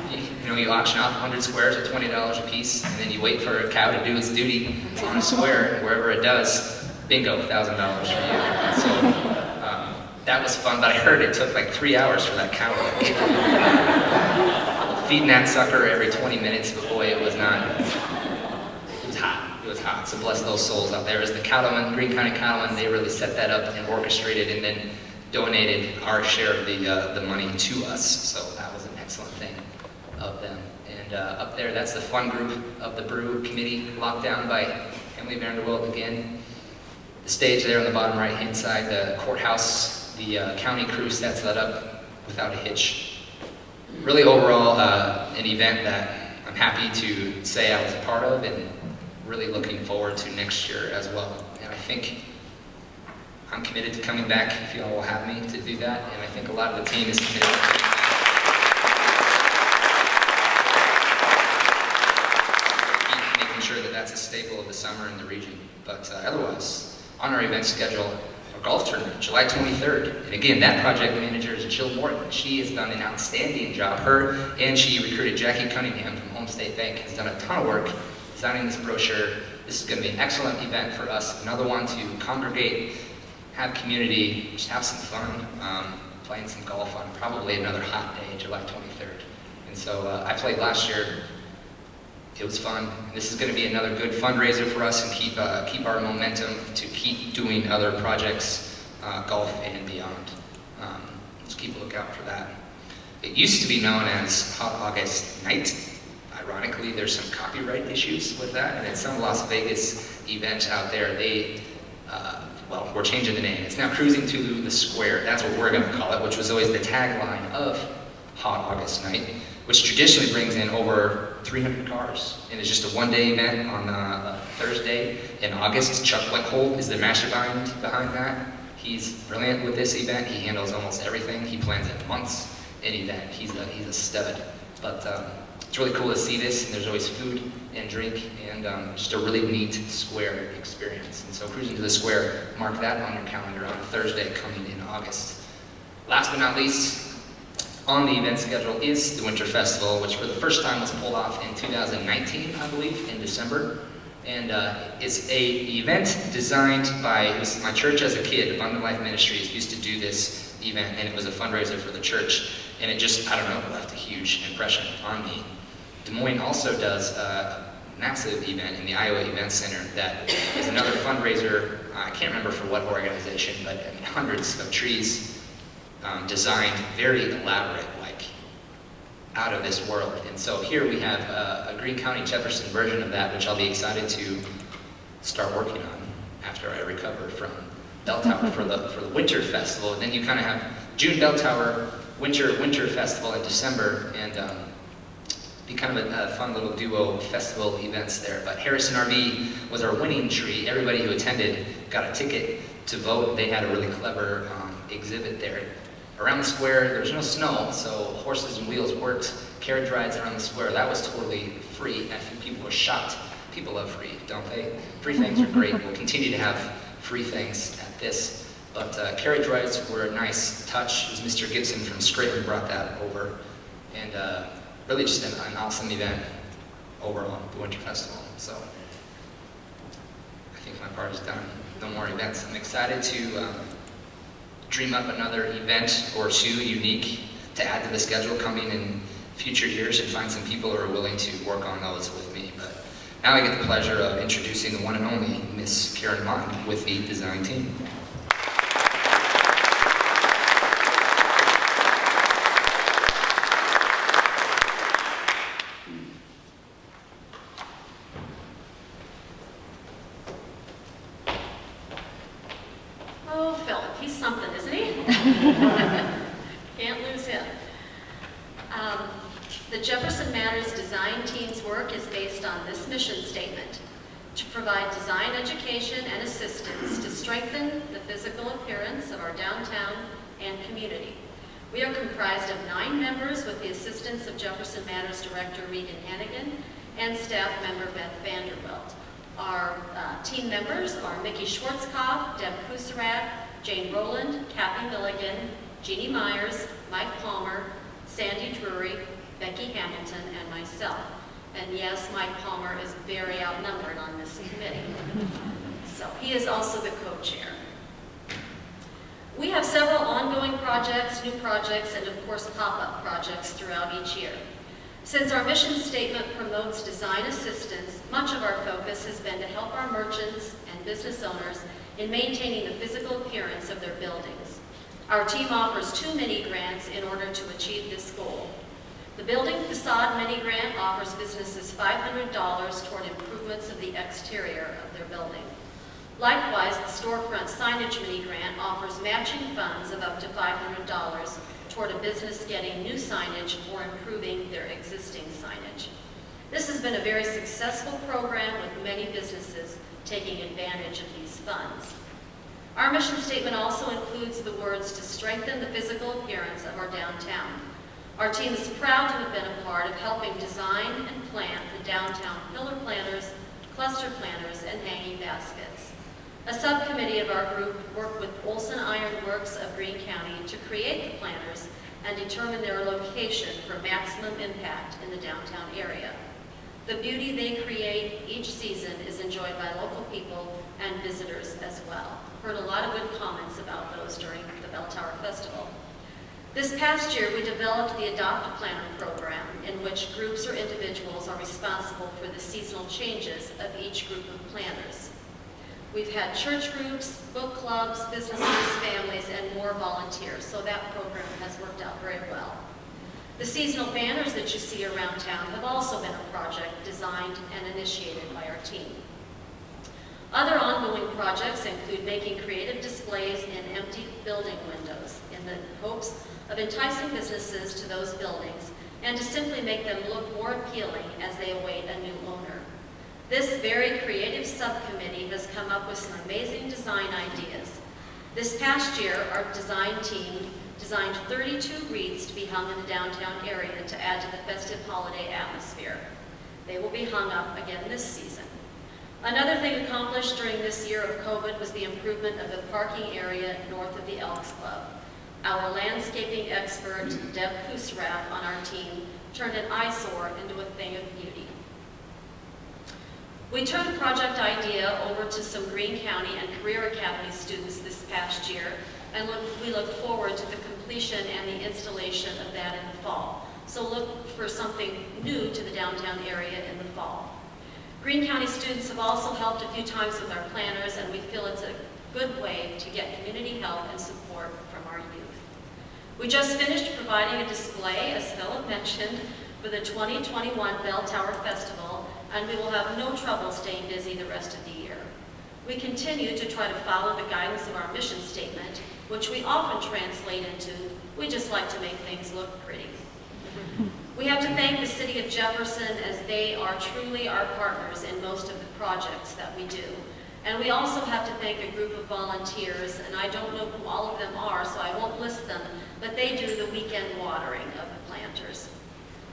And, you auction off 100 squares at $20 a piece, and then you wait for a cow to do its duty on a square, and wherever it does, bingo, $1,000 for you. And so that was fun, but I heard it took like 3 hours for that cow. Feeding that sucker every 20 minutes, but boy, it was not. It was hot. It was hot. So bless those souls out there. As the cattlemen, Greene County cattlemen, they really set that up and orchestrated, and then donated our share of the money to us. So that was an excellent thing of them. And up there, that's the fun group of the Brew Committee, locked down by Emily Vanderwilt again. The stage there on the bottom right-hand side, the courthouse, the county crew sets that up without a hitch. Really overall, an event that I'm happy to say I was a part of, and really looking forward to next year as well. And I think I'm committed to coming back if you all will have me to do that, and I think a lot of the team is committed to coming back. Making sure that that's a staple of the summer in the region. But otherwise, on our event schedule, our golf tournament, July 23rd. And again, that project manager is Jill Morton. She has done an outstanding job. Her, and she recruited Jackie Cunningham from Home State Bank, has done a ton of work designing this brochure. This is going to be an excellent event for us. Another one to congregate, have community, just have some fun, playing some golf on probably another hot day, July 23rd. And so I played last year. It was fun. This is going to be another good fundraiser for us, and keep our momentum to keep doing other projects, golf and beyond. Let's keep a lookout for that. It used to be known as Hot August Night. Ironically, there's some copyright issues with that, and at some Las Vegas event out there, well, we're changing the name. It's now Cruising to the Square. That's what we're going to call it, which was always the tagline of Hot August Night, which traditionally brings in over 300 cars. And it's just a one-day event on a Thursday in August. Chuck Leckhold is the mastermind behind that. He's brilliant with this event. He handles almost everything. He plans it months in event. He's a stud. But it's really cool to see this, and there's always food and drink, and just a really neat square experience. And so Cruising to the Square, mark that on your calendar on a Thursday coming in August. Last but not least, on the event schedule is the Winter Festival, which for the first time was pulled off in 2019, I believe, in December. And it's an event designed by, it was my church as a kid, Abundant Life Ministries, used to do this event, and it was a fundraiser for the church. And it just, I don't know, left a huge impression on me. Des Moines also does a massive event in the Iowa Event Center that is another fundraiser. I can't remember for what organization, but I mean, hundreds of trees designed, very elaborate, like out of this world. And so here we have a Greene County Jefferson version of that, which I'll be excited to start working on after I recover from Bell Tower for the Winter Festival. And then you kind of have June Bell Tower, Winter Festival in December, and be kind of a fun little duo festival events there. But Harrison RV was our winning tree. Everybody who attended got a ticket to vote. They had a really clever exhibit there. Around the square, there was no snow, so horses and wheels worked. Carriage rides around the square, that was totally free. I think people were shocked. People love free, don't they? Free things are great. We'll continue to have free things at this. But carriage rides were a nice touch. It was Mr. Gibson from Scranton brought that over. And really just an awesome event overall, the Winter Festival. So I think my part is done. No more events. I'm excited to dream up another event or two unique to add to the schedule coming in future years, and find some people who are willing to work on those with me. But now I get the pleasure of introducing the one and only Miss Karen Martin with the design team. Oh, The Jefferson Matters design team's work is based on this mission statement: to provide design education and assistance to strengthen the physical appearance of our downtown and community. We are comprised of 9 members with the assistance of Jefferson Matters Director Regan Hannigan and staff member Beth Vanderbilt. Our team members are Mickey Schwarzkopf, Deb Kusarat, Jane Rowland, Kathy Milligan, Jeannie Myers, Mike Palmer, Sandy Drury, Becky Hamilton, and myself. And yes, Mike Palmer is very outnumbered on this committee. So he is also the co-chair. We have several ongoing projects, new projects, and of course pop-up projects throughout each year. Since our mission statement promotes design assistance, much of our focus has been to help our merchants and business owners in maintaining the physical appearance of their buildings. Our team offers 2 mini grants in order to achieve this goal. The Building Facade Mini Grant offers businesses $500 toward improvements of the exterior of their building. Likewise, the Storefront Signage Mini Grant offers matching funds of up to $500 toward a business getting new signage or improving their existing signage. This has been a very successful program with many businesses taking advantage of these funds. Our mission statement also includes the words to strengthen the physical appearance of our downtown. Our team is proud to have been a part of helping design and plant the downtown pillar planters, cluster planters, and hanging baskets. A subcommittee of our group worked with Olson Iron Works of Greene County to create the planters and determine their location for maximum impact in the downtown area. The beauty they create each season is enjoyed by local people and visitors as well. Heard a lot of good comments about those during the Bell Tower Festival. This past year, we developed the Adopt a Planner program, in which groups or individuals are responsible for the seasonal changes of each group of planners. We've had church groups, book clubs, businesses, families, and more volunteers, so that program has worked out very well. The seasonal banners that you see around town have also been a project designed and initiated by our team. Other ongoing projects include making creative displays in empty building windows in the hopes of enticing businesses to those buildings and to simply make them look more appealing as they await a new owner. This very creative subcommittee has come up with some amazing design ideas. This past year, our design team designed 32 wreaths to be hung in the downtown area to add to the festive holiday atmosphere. They will be hung up again this season. Another thing accomplished during this year of COVID was the improvement of the parking area north of the Elks Club. Our landscaping expert, Deb Kusarat, on our team turned an eyesore into a thing of beauty. We turned a project idea over to some Greene County and Career Academy students this past year, and we look forward to the completion and the installation of that in the fall. So look for something new to the downtown area in the fall. Greene County students have also helped a few times with our planners, and we feel it's a good way to get community help and support from our youth. We just finished providing a display, as Philip mentioned, for the 2021 Bell Tower Festival, and we will have no trouble staying busy the rest of the year. We continue to try to follow the guidance of our mission statement, which we often translate into, we just like to make things look pretty. We have to thank the City of Jefferson, as they are truly our partners in most of the projects that we do. And we also have to thank a group of volunteers, and I don't know who all of them are, so I won't list them, but they do the weekend watering of the planters.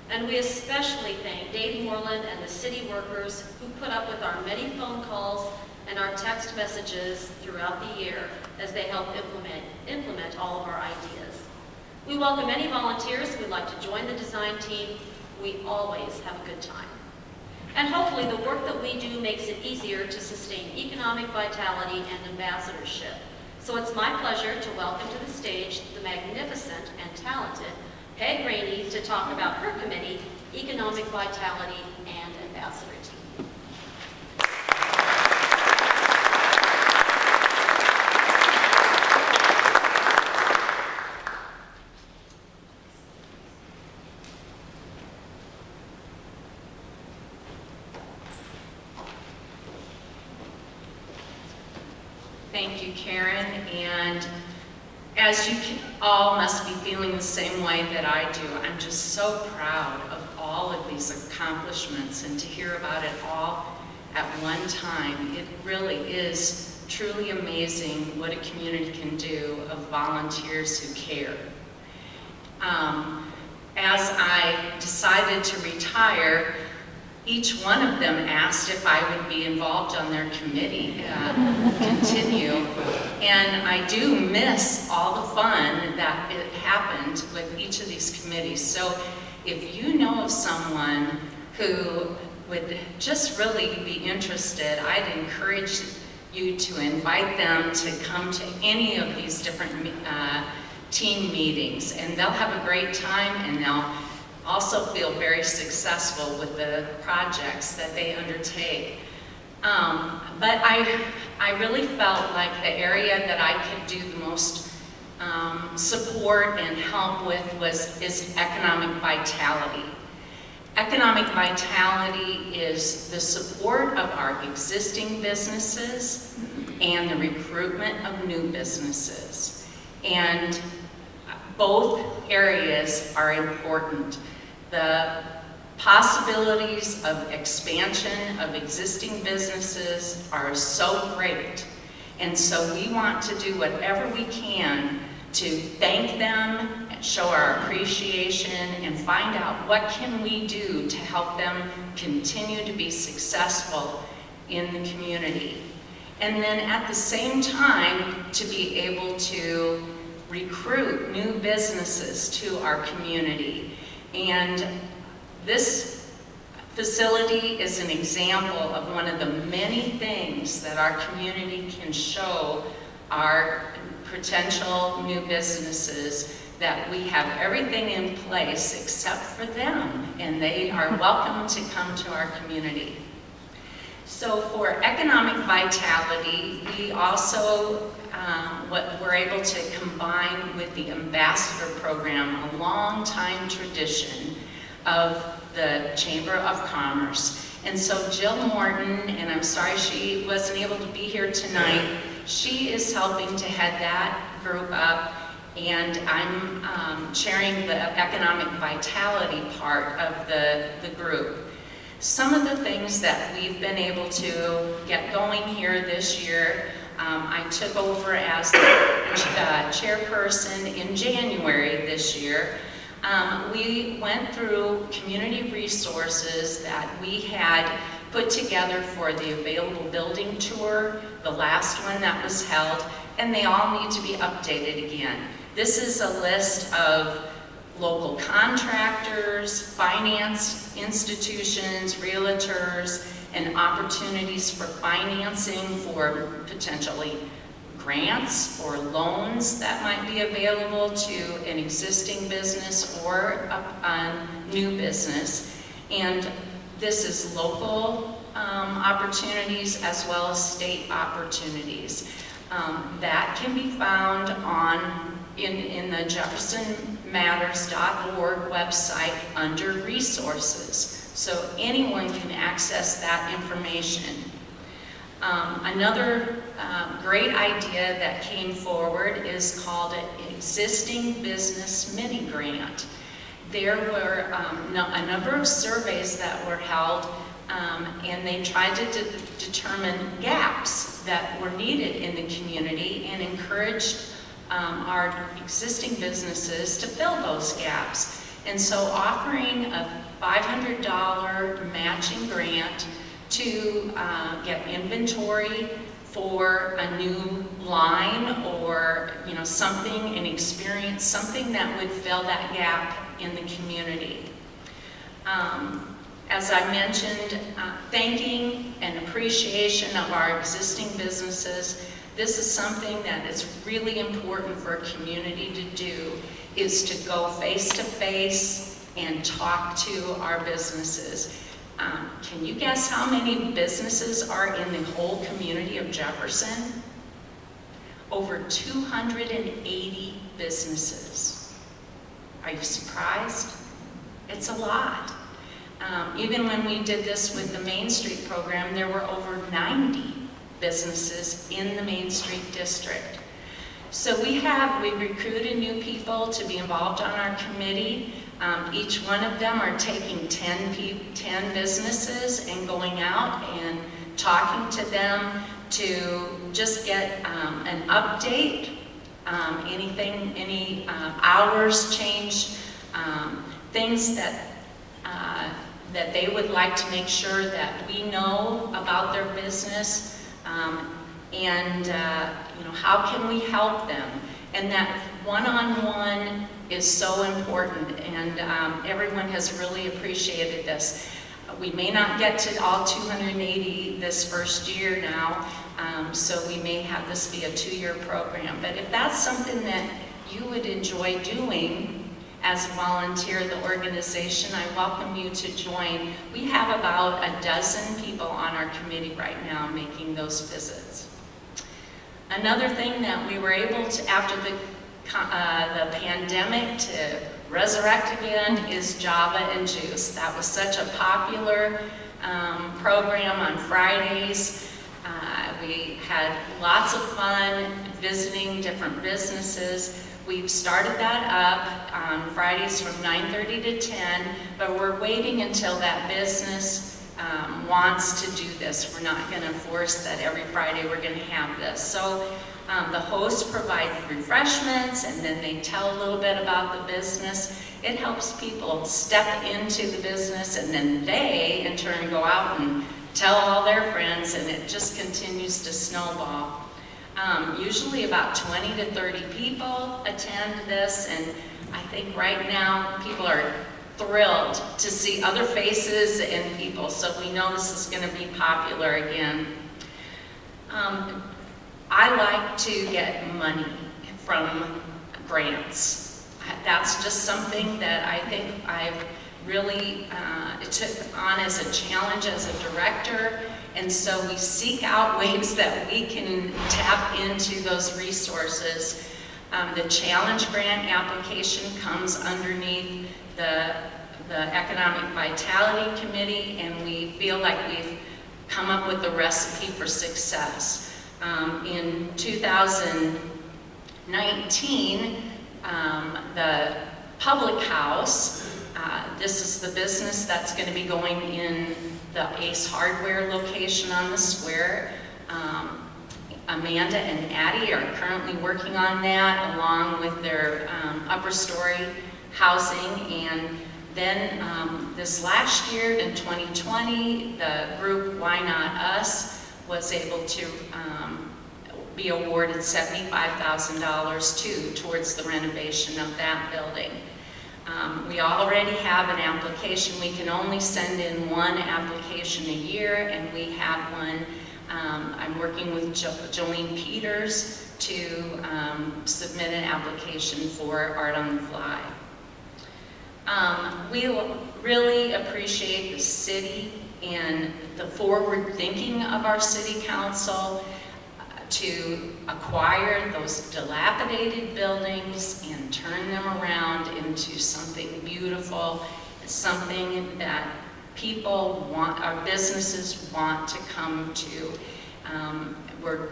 And we especially thank Dave Moreland and the city workers who put up with our many phone calls and our text messages throughout the year as they help implement all of our ideas. We welcome any volunteers who would like to join the design team. We always have a good time. And hopefully the work that we do makes it easier to sustain economic vitality and ambassadorship. So it's my pleasure to welcome to the stage the magnificent and talented Peg Rainey to talk about her committee, Economic Vitality and Ambassador Team. Thank you, Karen, and As you all must be feeling the same way that I do, I'm just so proud of all of these accomplishments, and to hear about it all at one time. It really is truly amazing what a community can do of volunteers who care. As I decided to retire, each one of them asked if I would be involved on their committee, continue. And I do miss all the fun that it happened with each of these committees. So if you know of someone who would just really be interested, I'd encourage you to invite them to come to any of these different team meetings, and they'll have a great time, and they'll also feel very successful with the projects that they undertake. But I really felt like the area that I could do the most support and help with is economic vitality. Economic vitality is the support of our existing businesses and the recruitment of new businesses. And both areas are important. The possibilities of expansion of existing businesses are so great. And so we want to do whatever we can to thank them, show our appreciation, and find out what can we do to help them continue to be successful in the community. And then at the same time, to be able to recruit new businesses to our community. And this facility is an example of one of the many things that our community can show our potential new businesses, that we have everything in place except for them, and they are welcome to come to our community. So for economic vitality, we also we're able to combine with the ambassador program, a long-time tradition of the Chamber of Commerce. And so Jill Morton, and I'm sorry she wasn't able to be here tonight, she is helping to head that group up, and I'm chairing the economic vitality part of the group. Some of the things that we've been able to get going here this year, I took over as the chairperson in January this year. We went through community resources that we had put together for the available building tour, the last one that was held, and they all need to be updated again. This is a list of local contractors, finance institutions, realtors, and opportunities for financing for potentially grants or loans that might be available to an existing business or a new business. And this is local opportunities as well as state opportunities. That can be found in the jeffersonmatters.org website under resources. So anyone can access that information. Another great idea that came forward is called an Existing Business Mini Grant. There were a number of surveys that were held, and they tried to determine gaps that were needed in the community and encouraged our existing businesses to fill those gaps. And so offering a $500 matching grant to get inventory for a new line or something, an experience, something that would fill that gap in the community. As I mentioned, thanking and appreciation of our existing businesses. This is something that is really important for a community to do, is to go face to face and talk to our businesses. Can you guess how many businesses are in the whole community of Jefferson? Over 280 businesses. Are you surprised? It's a lot. Even when we did this with the Main Street program, there were over 90 businesses in the Main Street district. So we recruited new people to be involved on our committee. Each one of them are taking 10 businesses and going out and talking to them to just get an update, any hours change, things that they would like to make sure that we know about their business, and how can we help them? And that one-on-one is so important, and everyone has really appreciated this. We may not get to all 280 this first year now, so we may have this be a 2-year program. But if that's something that you would enjoy doing as a volunteer of the organization, I welcome you to join. We have about a dozen people on our committee right now making those visits. Another thing that we were able to, after the pandemic, to resurrect again is Java and Juice. That was such a popular program on Fridays. We had lots of fun visiting different businesses. We've started that up on Fridays from 9:30 to 10, but we're waiting until that business wants to do this. We're not going to force that every Friday we're going to have this. So the hosts provide refreshments, and then they tell a little bit about the business. It helps people step into the business, and then they, in turn, go out and tell all their friends, and it just continues to snowball. Usually about 20 to 30 people attend this, and I think right now people are thrilled to see other faces and people, so we know this is going to be popular again. I like to get money from grants. That's just something that I think I've really took on as a challenge as a director, and so we seek out ways that we can tap into those resources. The challenge grant application comes underneath the Economic Vitality Committee, and we feel like we've come up with a recipe for success. In 2019, the Public House, this is the business that's going to be going in the Ace Hardware location on the square. Amanda and Addie are currently working on that along with their upper story housing, and then this last year in 2020, the group Why Not Us was able to be awarded $75,000 towards the renovation of that building. We already have an application. We can only send in one application a year, and we have one. I'm working with Jolene Peters to submit an application for Art on the Fly. We really appreciate the city and the forward thinking of our city council to acquire those dilapidated buildings and turn them around into something beautiful. It's something that people want, our businesses want to come to.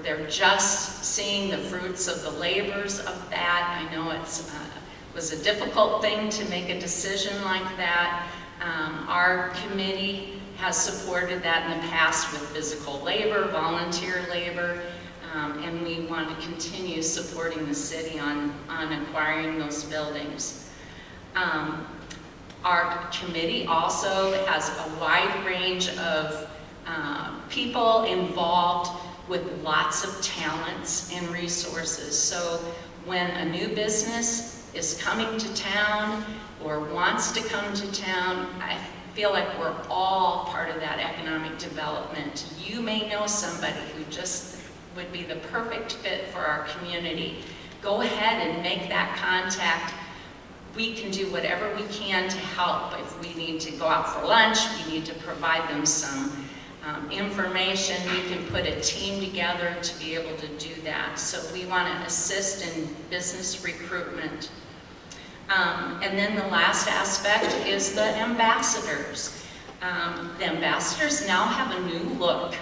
They're just seeing the fruits of the labors of that. I know it was a difficult thing to make a decision like that. Our committee has supported that in the past with physical labor, volunteer labor, and we want to continue supporting the city on acquiring those buildings. Our committee also has a wide range of people involved with lots of talents and resources. So when a new business is coming to town or wants to come to town, I feel like we're all part of that economic development. You may know somebody who just would be the perfect fit for our community. Go ahead and make that contact. We can do whatever we can to help. If we need to go out for lunch, we need to provide them some information. We can put a team together to be able to do that. So we want to assist in business recruitment. And then the last aspect is the ambassadors. The ambassadors now have a new look.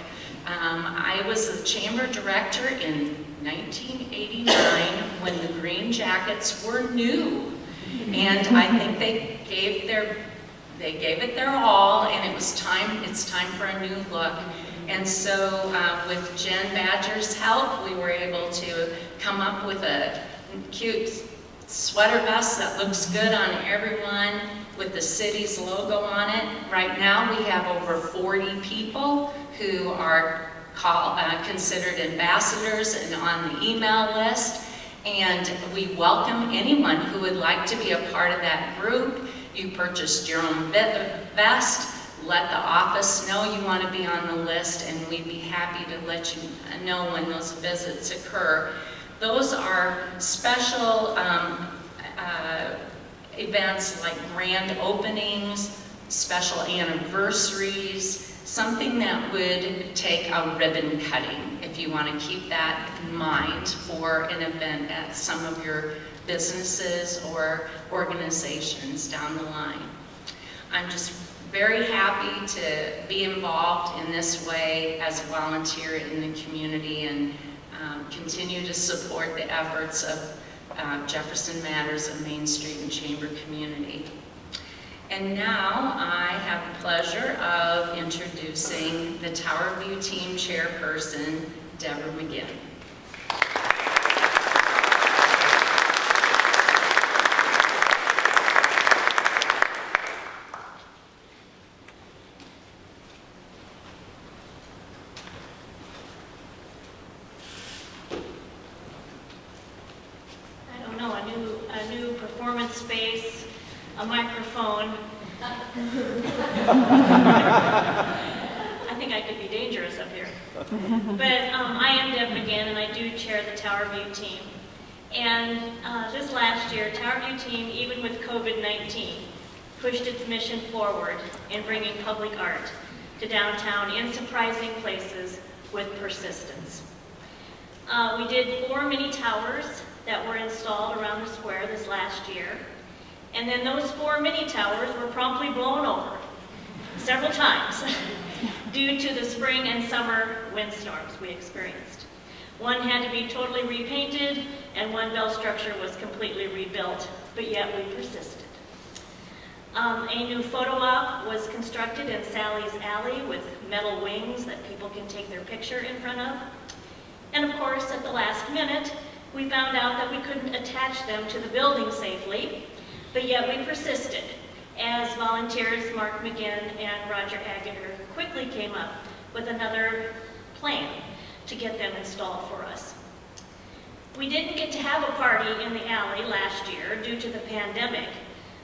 I was the chamber director in 1989 when the Green Jackets were new. And I think they gave it their all, and it's time for a new look. And so with Jen Badger's help, we were able to come up with a cute sweater vest that looks good on everyone with the city's logo on it. Right now we have over 40 people who are considered ambassadors and on the email list. And we welcome anyone who would like to be a part of that group. You purchased your own vest. Let the office know you want to be on the list, and we'd be happy to let you know when those visits occur. Those are special events like grand openings, special anniversaries, something that would take a ribbon cutting, if you want to keep that in mind for an event at some of your businesses or organizations down the line. I'm just very happy to be involved in this way as a volunteer in the community and continue to support the efforts of Jefferson Matters and Main Street and Chamber community. And now I have the pleasure of introducing the Tower View Team Chairperson, Deborah McGinn. A new performance space, a microphone. I think I could be dangerous up here. But I am Deb McGinn, and I do chair the Tower View team. And this last year, Tower View team, even with COVID-19, pushed its mission forward in bringing public art to downtown in surprising places with persistence. We did 4 mini towers that were installed around the square this last year. And then those 4 mini towers were promptly blown over several times due to the spring and summer windstorms we experienced. One had to be totally repainted, and one bell structure was completely rebuilt, but yet we persisted. A new photo op was constructed in Sally's Alley with metal wings that people can take their picture in front of. And of course, at the last minute, we found out that we couldn't attach them to the building safely, but yet we persisted as volunteers Mark McGinn and Roger Agater quickly came up with another plan to get them installed for us. We didn't get to have a party in the alley last year due to the pandemic,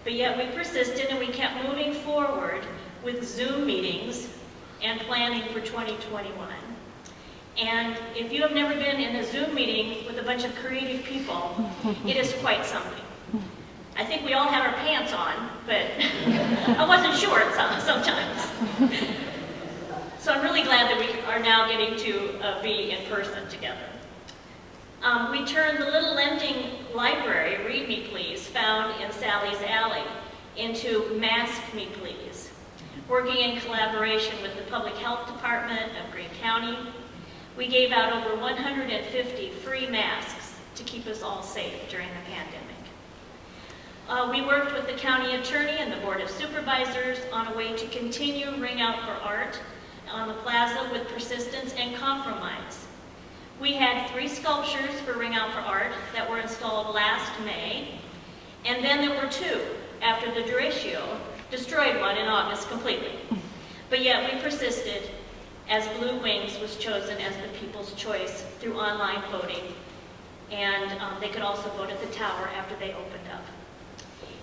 but yet we persisted and we kept moving forward with Zoom meetings and planning for 2021. And if you have never been in a Zoom meeting with a bunch of creative people, it is quite something. I think we all had our pants on, but I wasn't sure sometimes. So I'm really glad that we are now getting to be in person together. We turned the little lending library, Read Me Please, found in Sally's Alley, into Mask Me Please, working in collaboration with the Public Health Department of Greene County. We gave out over 150 free masks to keep us all safe during the pandemic. We worked with the county attorney and the board of supervisors on a way to continue Ring Out for Art on the plaza with persistence and compromise. We had 3 sculptures for Ring Out for Art that were installed last May, and then there were 2 after the derecho destroyed one in August completely. But yet we persisted as Blue Wings was chosen as the people's choice through online voting, and they could also vote at the tower after they opened up.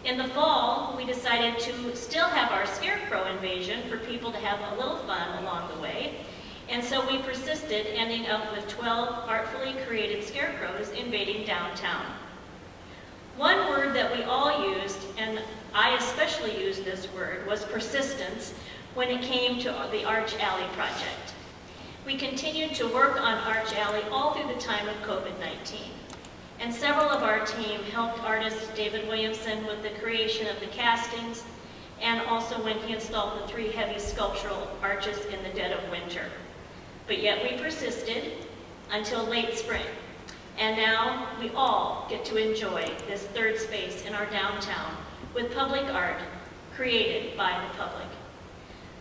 In the fall, we decided to still have our scarecrow invasion for people to have a little fun along the way, and so we persisted, ending up with 12 artfully created scarecrows invading downtown. One word that we all used, and I especially used this word, was persistence when it came to the Arch Alley project. We continued to work on Arch Alley all through the time of COVID-19. And several of our team helped artist David Williamson with the creation of the castings, and also when he installed the 3 heavy sculptural arches in the dead of winter. but yet we persisted until late spring. And now we all get to enjoy this third space in our downtown with public art created by the public.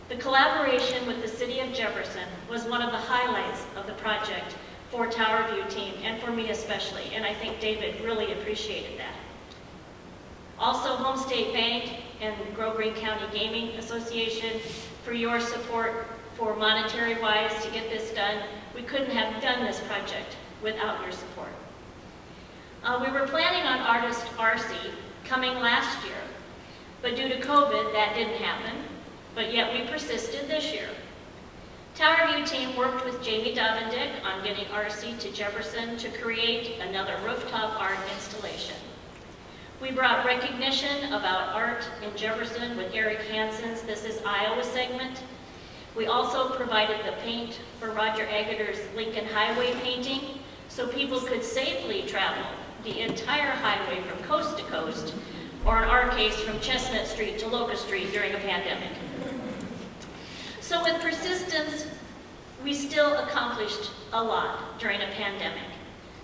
The collaboration with the City of Jefferson was one of the highlights of the project for Tower View team, and for me especially, and I think David really appreciated that. Also, Home State Bank and Grove Green County Gaming Association for your support for monetary-wise to get this done. We couldn't have done this project without your support. We were planning on Artist RC coming last year, but due to COVID, that didn't happen, but yet we persisted this year. Tower View team worked with Jamie Davendick on getting RC to Jefferson to create another rooftop art installation. We brought recognition about art in Jefferson with Eric Hansen's This Is Iowa segment. We also provided the paint for Roger Agater's Lincoln Highway painting so people could safely travel the entire highway from coast to coast, or in our case, from Chestnut Street to Locust Street during a pandemic. So with persistence, we still accomplished a lot during a pandemic.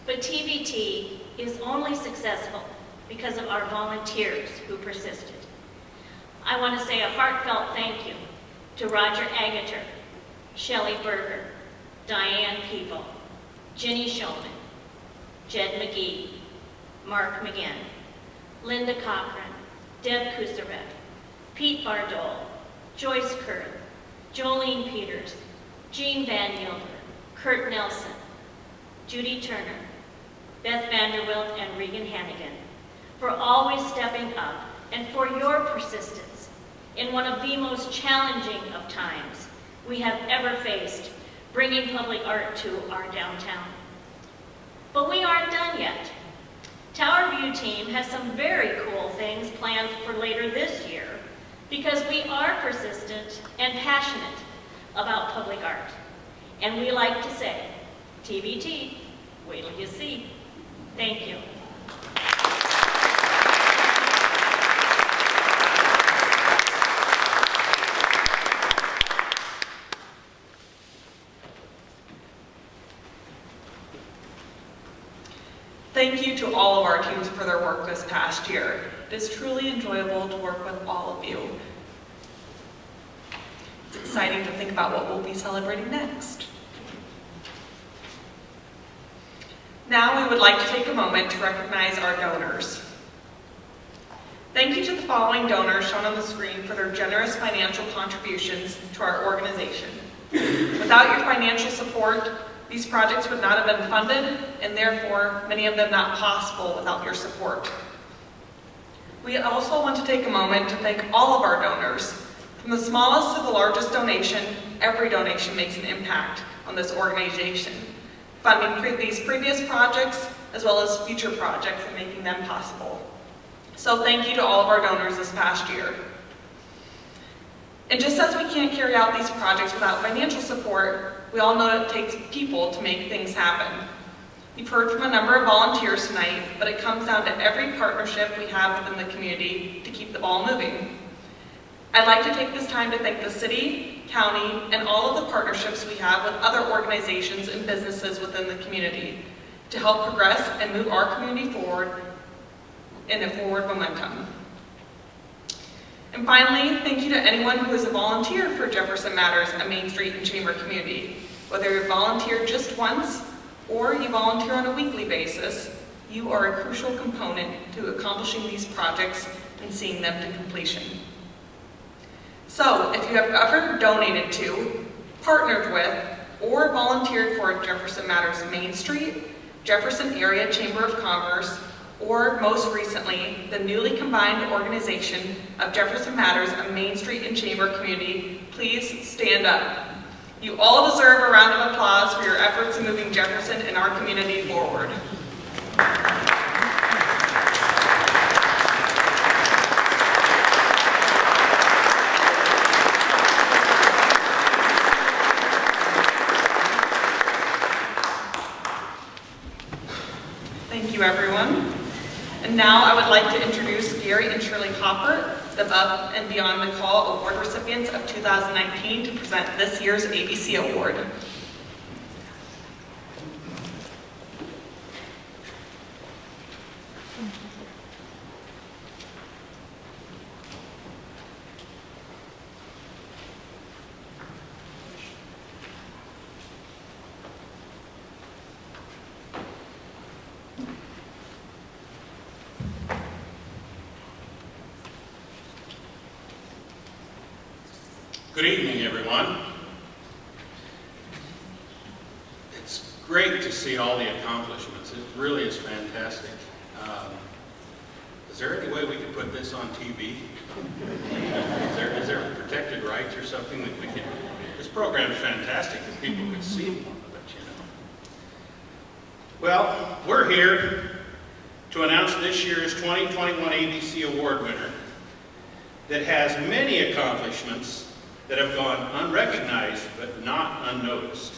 But TVT is only successful because of our volunteers who persisted. I want to say a heartfelt thank you to Roger Agater, Shelley Berger, Diane People, Jenny Shulman, Jed McGee, Mark McGinn, Linda Cochran, Deb Kusarev, Pete Bardole, Joyce Kurth, Jolene Peters, Jean Van Gilder, Kurt Nelson, Judy Turner, Beth Vanderwilt, and Regan Hannigan for always stepping up and for your persistence in one of the most challenging of times we have ever faced, bringing public art to our downtown. But we aren't done yet. Tower View team has some very cool things planned for later this year because we are persistent and passionate about public art. And we like to say, TBT, wait till you see. Thank you. Thank you to all of our teams for their work this past year. It is truly enjoyable to work with all of you. It's exciting to think about what we'll be celebrating next. Now we would like to take a moment to recognize our donors. Thank you to the following donors shown on the screen for their generous financial contributions to our organization. Without your financial support, these projects would not have been funded, and therefore, many of them not possible without your support. We also want to take a moment to thank all of our donors. From the smallest to the largest donation, every donation makes an impact on this organization, funding these previous projects as well as future projects and making them possible. So thank you to all of our donors this past year. And just as we can't carry out these projects without financial support, we all know it takes people to make things happen. You've heard from a number of volunteers tonight, but it comes down to every partnership we have within the community to keep the ball moving. I'd like to take this time to thank the city, county, and all of the partnerships we have with other organizations and businesses within the community to help progress and move our community forward in a forward momentum. And finally, thank you to anyone who has volunteered for Jefferson Matters, a Main Street and Chamber community. Whether you volunteer just once or you volunteer on a weekly basis, you are a crucial component to accomplishing these projects and seeing them to completion. So, if you have ever donated to, partnered with, or volunteered for Jefferson Matters Main Street, Jefferson Area Chamber of Commerce, or most recently, the newly combined organization of Jefferson Matters, a Main Street and Chamber community, please stand up. You all deserve a round of applause for your efforts in moving Jefferson and our community forward. Thank you, everyone. And now I would like to introduce Gary and Shirley Hopper, the Above and Beyond the Call Award recipients of 2019, to present this year's ABC Award. Good evening, everyone. It's great to see all the accomplishments. It really is fantastic. Is there any way we could put this on TV? Is there protected rights or something that we can? This program is fantastic if people could see more of it, you know. Well, we're here to announce this year's 2021 ABC Award winner that has many accomplishments that have gone unrecognized but not unnoticed.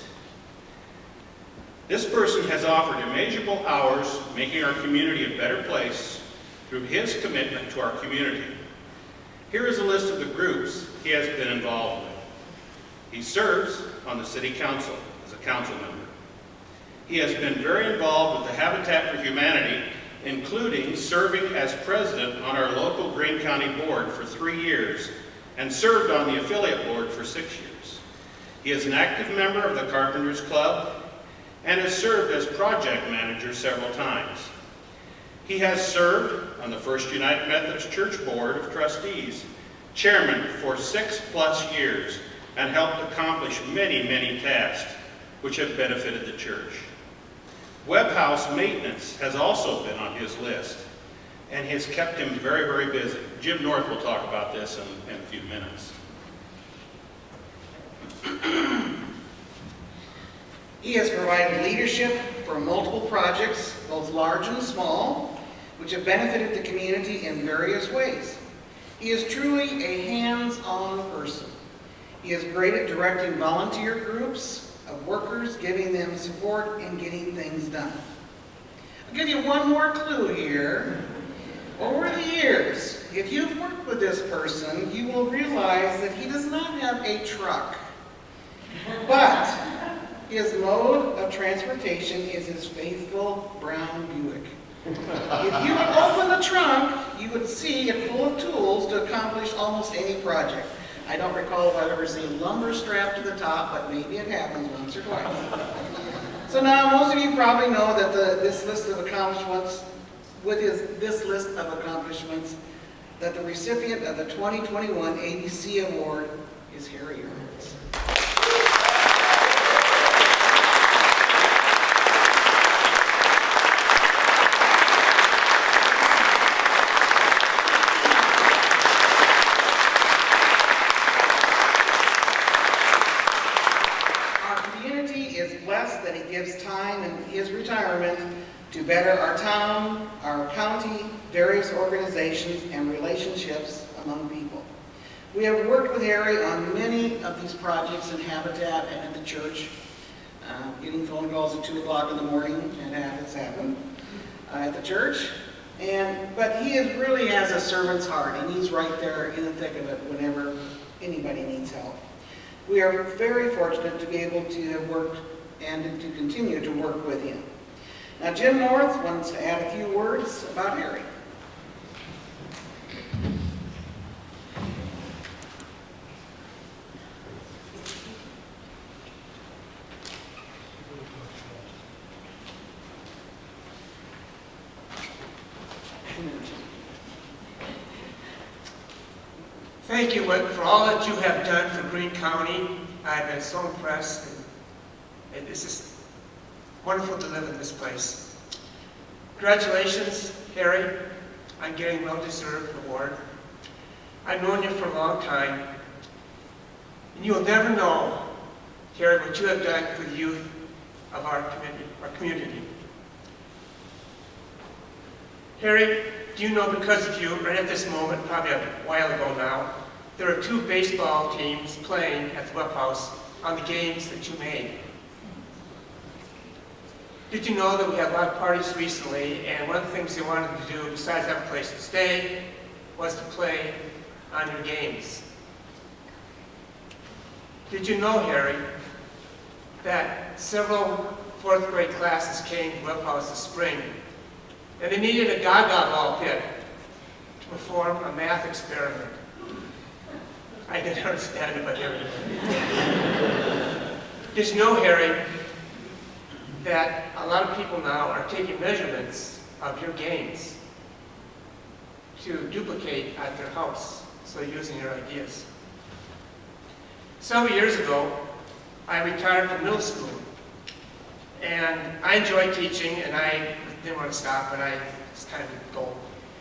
This person has offered immeasurable hours making our community a better place through his commitment to our community. Here is a list of the groups he has been involved with. He serves on the City Council as a council member. He has been very involved with the Habitat for Humanity, including serving as president on our local Greene County board for 3 years and served on the affiliate board for 6 years. He is an active member of the Carpenters Club and has served as project manager several times. He has served on the First United Methodist Church Board of Trustees, chairman for 6+ years, and helped accomplish many, many tasks which have benefited the church. Web house maintenance has also been on his list and has kept him very, very busy. Jim North will talk about this in a few minutes. He has provided leadership for multiple projects, both large and small, which have benefited the community in various ways. He is truly a hands-on person. He is great at directing volunteer groups of workers, giving them support and getting things done. I'll give you one more clue here. Over the years, if you've worked with this person, you will realize that he does not have a truck. But his mode of transportation is his faithful brown Buick. If you would open the trunk, you would see it full of tools to accomplish almost any project. I don't recall if I've ever seen lumber strapped to the top, but maybe it happens once or twice. So now most of you probably know that this list of accomplishments, that the recipient of the 2021 ABC Award is Harry Ernst. That he gives time in his retirement to better our town, our county, various organizations, and relationships among people. We have worked with Harry on many of these projects in Habitat and at the church. Getting phone calls at 2 o'clock in the morning, and that has happened at the church. But he really has a servant's heart, and he's right there in the thick of it whenever anybody needs help. We are very fortunate to be able to have worked and to continue to work with him. Now, Jim North wants to add a few words about Harry. Thank you for all that you have done for Greene County. I've been so impressed. And this is wonderful to live in this place. Congratulations, Harry, on getting a well-deserved award. I've known you for a long time, and you'll never know, Harry, what you have done for the youth of our community. Harry, do you know, because of you, right at this moment, probably a while ago now, there are 2 baseball teams playing at the Web House on the games that you made. Did you know that we had a lot of parties recently, and one of the things they wanted to do, besides have a place to stay, was to play on your games? Did you know, Harry, that several 4th grade classes came to Web House this spring, and they needed a gaga ball pit to perform a math experiment? I didn't understand it, but Harry did. Did you know, Harry, that a lot of people now are taking measurements of your games to duplicate at their house, so using your ideas? Several years ago, I retired from middle school. And I enjoyed teaching, and I didn't want to stop, and I just kind of go.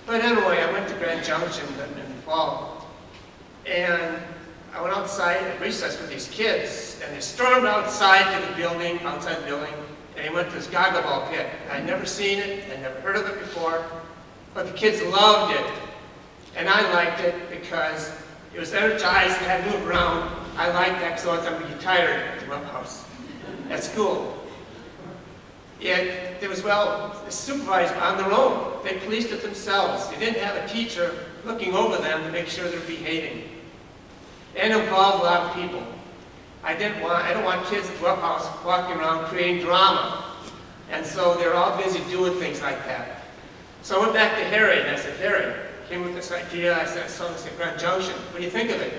But anyway, I went to Grand Junction in the fall, and I went outside at recess with these kids, and they stormed outside to the building, outside the building, and they went to this goggle ball pit. I'd never seen it, I'd never heard of it before, but the kids loved it, and I liked it because it was energized and had to move around. I liked that because I was going to be tired at the club house at school. It was well supervised on their own. They policed it themselves. They didn't have a teacher looking over them to make sure they're behaving. And it involved a lot of people. I don't want kids at the club house walking around creating drama. And so they're all busy doing things like that. So I went back to Harry and I said, Harry, came with this idea. I said, I saw this at Grand Junction. What do you think of it?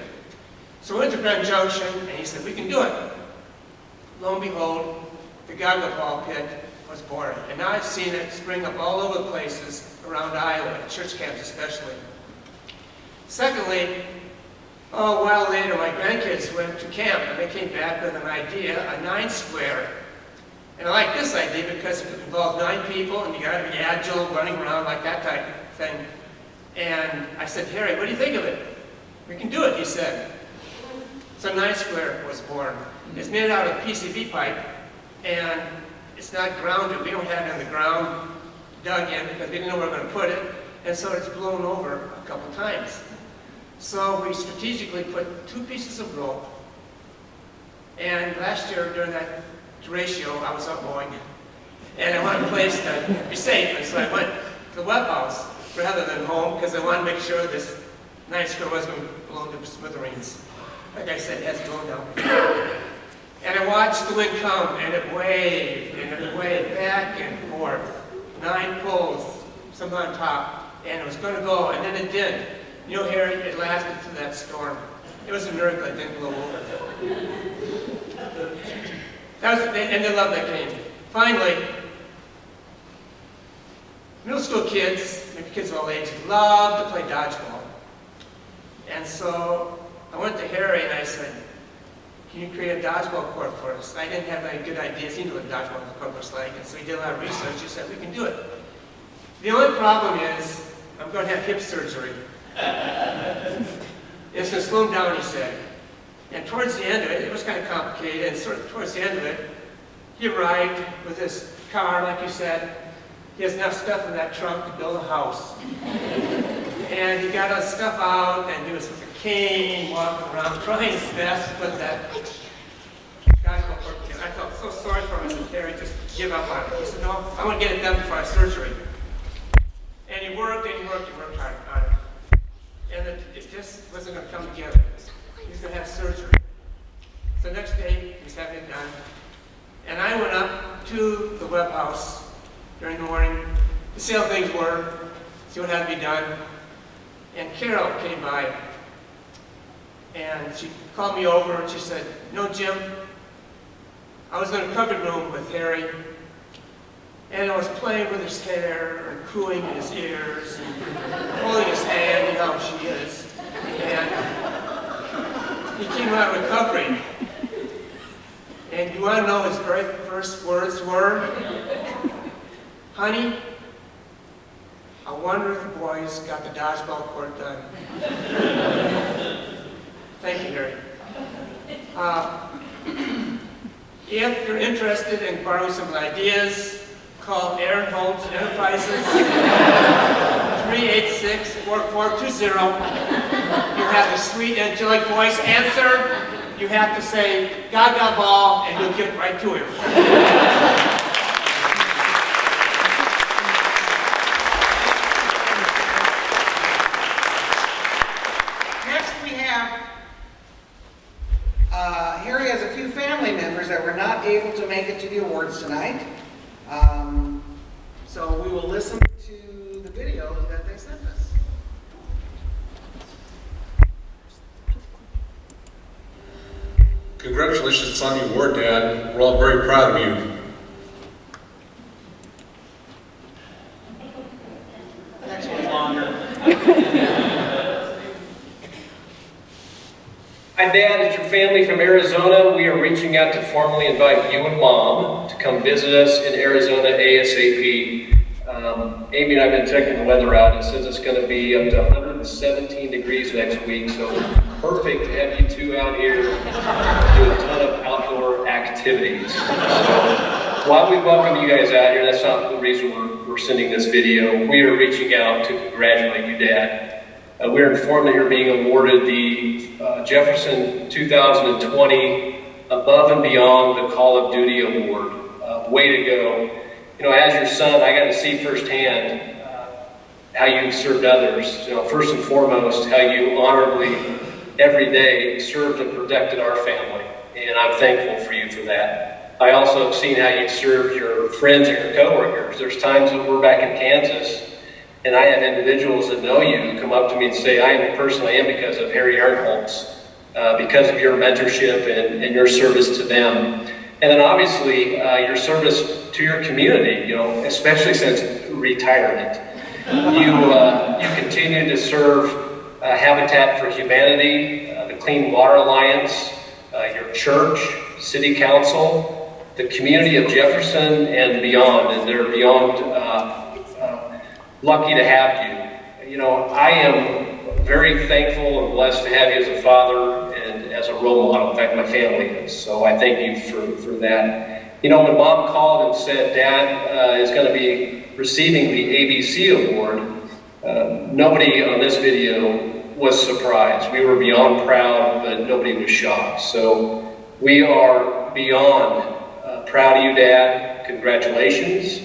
So I went to Grand Junction and he said, we can do it. Lo and behold, the goggle ball pit was born. And now I've seen it spring up all over the places around Iowa, at church camps especially. Secondly, a while later, my grandkids went to camp and they came back with an idea, a 9 square. And I like this idea because it involves 9 people and you got to be agile, running around like that type of thing. And I said, Harry, what do you think of it? We can do it, he said. So 9 square was born. It's made out of PCV pipe and it's not grounded. We don't have it on the ground dug in because we didn't know where we were going to put it. And so it's blown over a couple times. So we strategically put 2 pieces of rope. And last year during that ratio, I was up mowing. And I wanted a place to be safe. And so I went to the web house rather than home because I wanted to make sure this 9 square wasn't going to blow to smithereens. Like I said, it has blown down before. And I watched the wind come, and it waved back and forth. 9 poles, some on top, and it was going to go, and then it did. You know, Harry, it lasted through that storm. It was a miracle it didn't blow over. And they loved that game. Finally, middle school kids, maybe kids of all ages, love to play dodgeball. And so I went to Harry and I said, can you create a dodgeball court for us? I didn't have any good ideas. He knew what a dodgeball court was like, and so he did a lot of research. He said, we can do it. The only problem is, I'm going to have hip surgery. It's going to slow him down, he said. And towards the end of it, it was kind of complicated, and sort of towards the end of it, he arrived with his car, like you said. He has enough stuff in that trunk to build a house. And he got his stuff out, and he was with a cane, walking around, trying his best to put that dodgeball court together. I felt so sorry for him. I said, Terry, just give up on it. He said, no, I want to get it done before I have surgery. And he worked, and he worked hard on it. And it just wasn't going to come together. He was going to have surgery. So the next day, he was having it done. And I went up to the web house during the morning to see how things were, see what had to be done. And Carol came by, and she called me over, and she said, no, Jim, I was in a covered room with Harry, and I was playing with his hair, and cooing in his ears, and holding his hand, you know how she is. And he came out of recovery. And you want to know his very first words were? Honey, I wonder if the boys got the dodgeball court done. Thank you, Harry. If you're interested in borrowing some ideas, call Aaron Holmes Enterprises, 386-4420. You have the sweet, angelic voice answer. You have to say, Gaga ball, and you'll get right to him. Next we have, Harry has a few family members that were not able to make it to the awards tonight. So we will listen to the video that they sent us. Congratulations on the award, Dad. We're all very proud of you. The next one's longer. Hi, Dad. It's your family from Arizona. We are reaching out to formally invite you and Mom to come visit us in Arizona ASAP. Amy and I have been checking the weather out. It says it's going to be up to 117 degrees next week, so perfect to have you two out here do a ton of outdoor activities. So while we welcome you guys out here, that's not the reason we're sending this video. We are reaching out to congratulate you, Dad. We're informed that you're being awarded the Jefferson 2020 Above and Beyond the Call of Duty Award. Way to go. You know, as your son, I got to see firsthand how you've served others. You know, first and foremost, how you honorably, every day, served and protected our family. And I'm thankful for you for that. I also have seen how you served your friends and your coworkers. There's times that we're back in Kansas, and I have individuals that know you who come up to me and say, I am the person I am because of Harry Ernholtz, because of your mentorship and your service to them. And then obviously, your service to your community, you know, especially since retirement. You continue to serve Habitat for Humanity, the Clean Water Alliance, your church, city council, the community of Jefferson and beyond, and they're beyond lucky to have you. You know, I am very thankful and blessed to have you as a father and as a role model. In fact, my family is. So I thank you for that. You know, when Mom called and said Dad is going to be receiving the ABC Award, nobody on this video was surprised. We were beyond proud, but nobody was shocked. So we are beyond proud of you, Dad. Congratulations.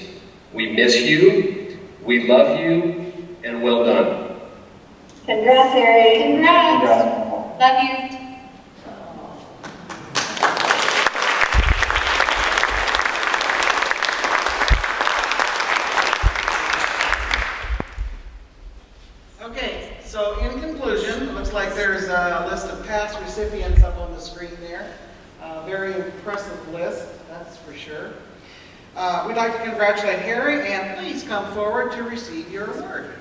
We miss you. We love you. And well done. Congrats, Harry. Congrats. Love you. Okay, so in conclusion, it looks like there's a list of past recipients up on the screen there. Very impressive list, that's for sure. We'd like to congratulate Harry, and please come forward to receive your award.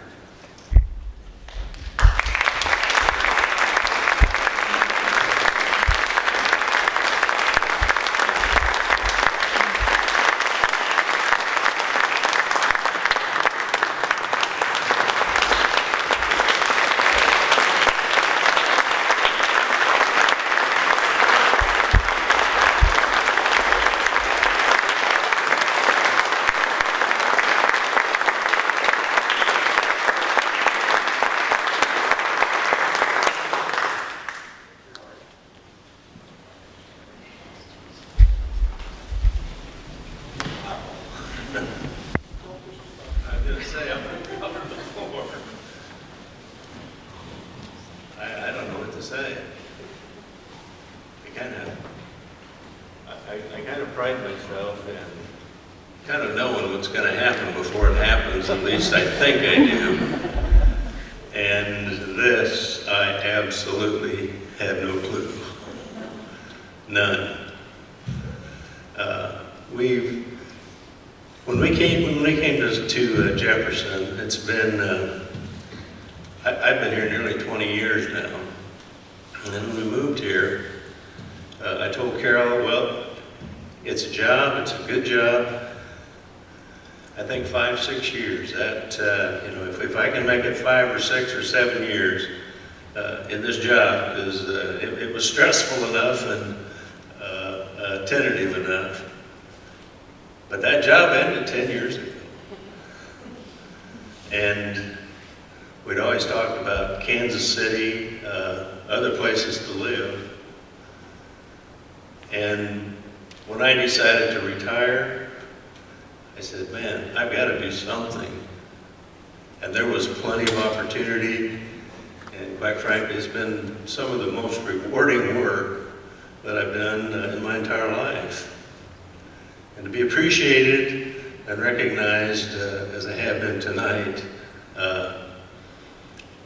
I kind of pride myself in kind of knowing what's going to happen before it happens. At least I think I do. And this, I absolutely had no clue. None. When we came to Jefferson, it's been, I've been here nearly 20 years now. And then when we moved here, I told Carol, well, it's a job, it's a good job. I think 5, 6 years. That, you know, if I can make it 5 or 6 or 7 years in this job, because it was stressful enough and tentative enough. But that job ended 10 years ago. And we'd always talked about Kansas City, other places to live. And when I decided to retire, I said, man, I've got to do something. And there was plenty of opportunity. And quite frankly, it's been some of the most rewarding work that I've done in my entire life. And to be appreciated and recognized as I have been tonight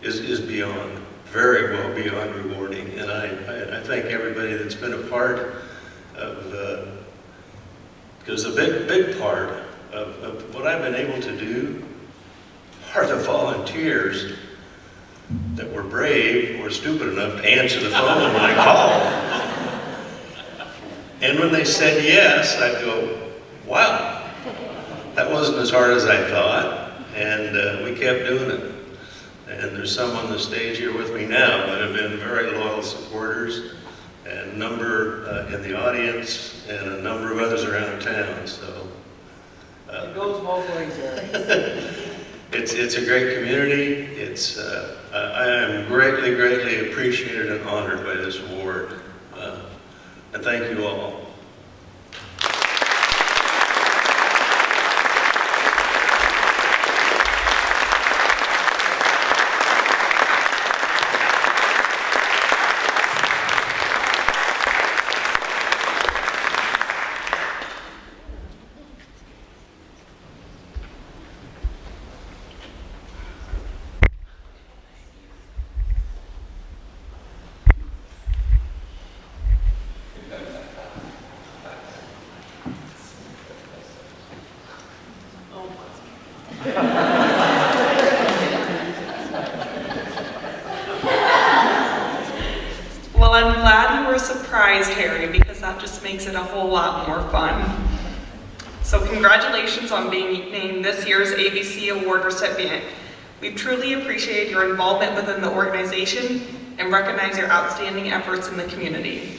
is beyond, very well beyond rewarding. And I thank everybody that's been a part of, because a big part of what I've been able to do are the volunteers that that were brave were stupid enough to answer the phone when I called. And when they said yes, I'd go, wow, that wasn't as hard as I thought. And we kept doing it. And there's some on the stage here with me now that have been very loyal supporters, and a number in the audience, and a number of others around town. So It goes both ways, Eric. it's a great community. I am greatly, greatly appreciated and honored by this award. And thank you all. Well, I'm glad you were surprised, Harry, because that just makes it a whole lot more fun. So congratulations on being named this year's ABC Award recipient. We truly appreciate your involvement within the organization and recognize your outstanding efforts in the community.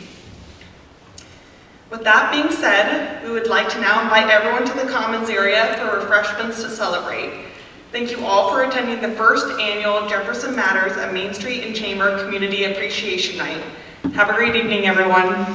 With that being said, we would like to now invite everyone to the Commons area for refreshments to celebrate. Thank you all for attending the first annual Jefferson Matters at Main Street and Chamber Community Appreciation Night. Have a great evening, everyone.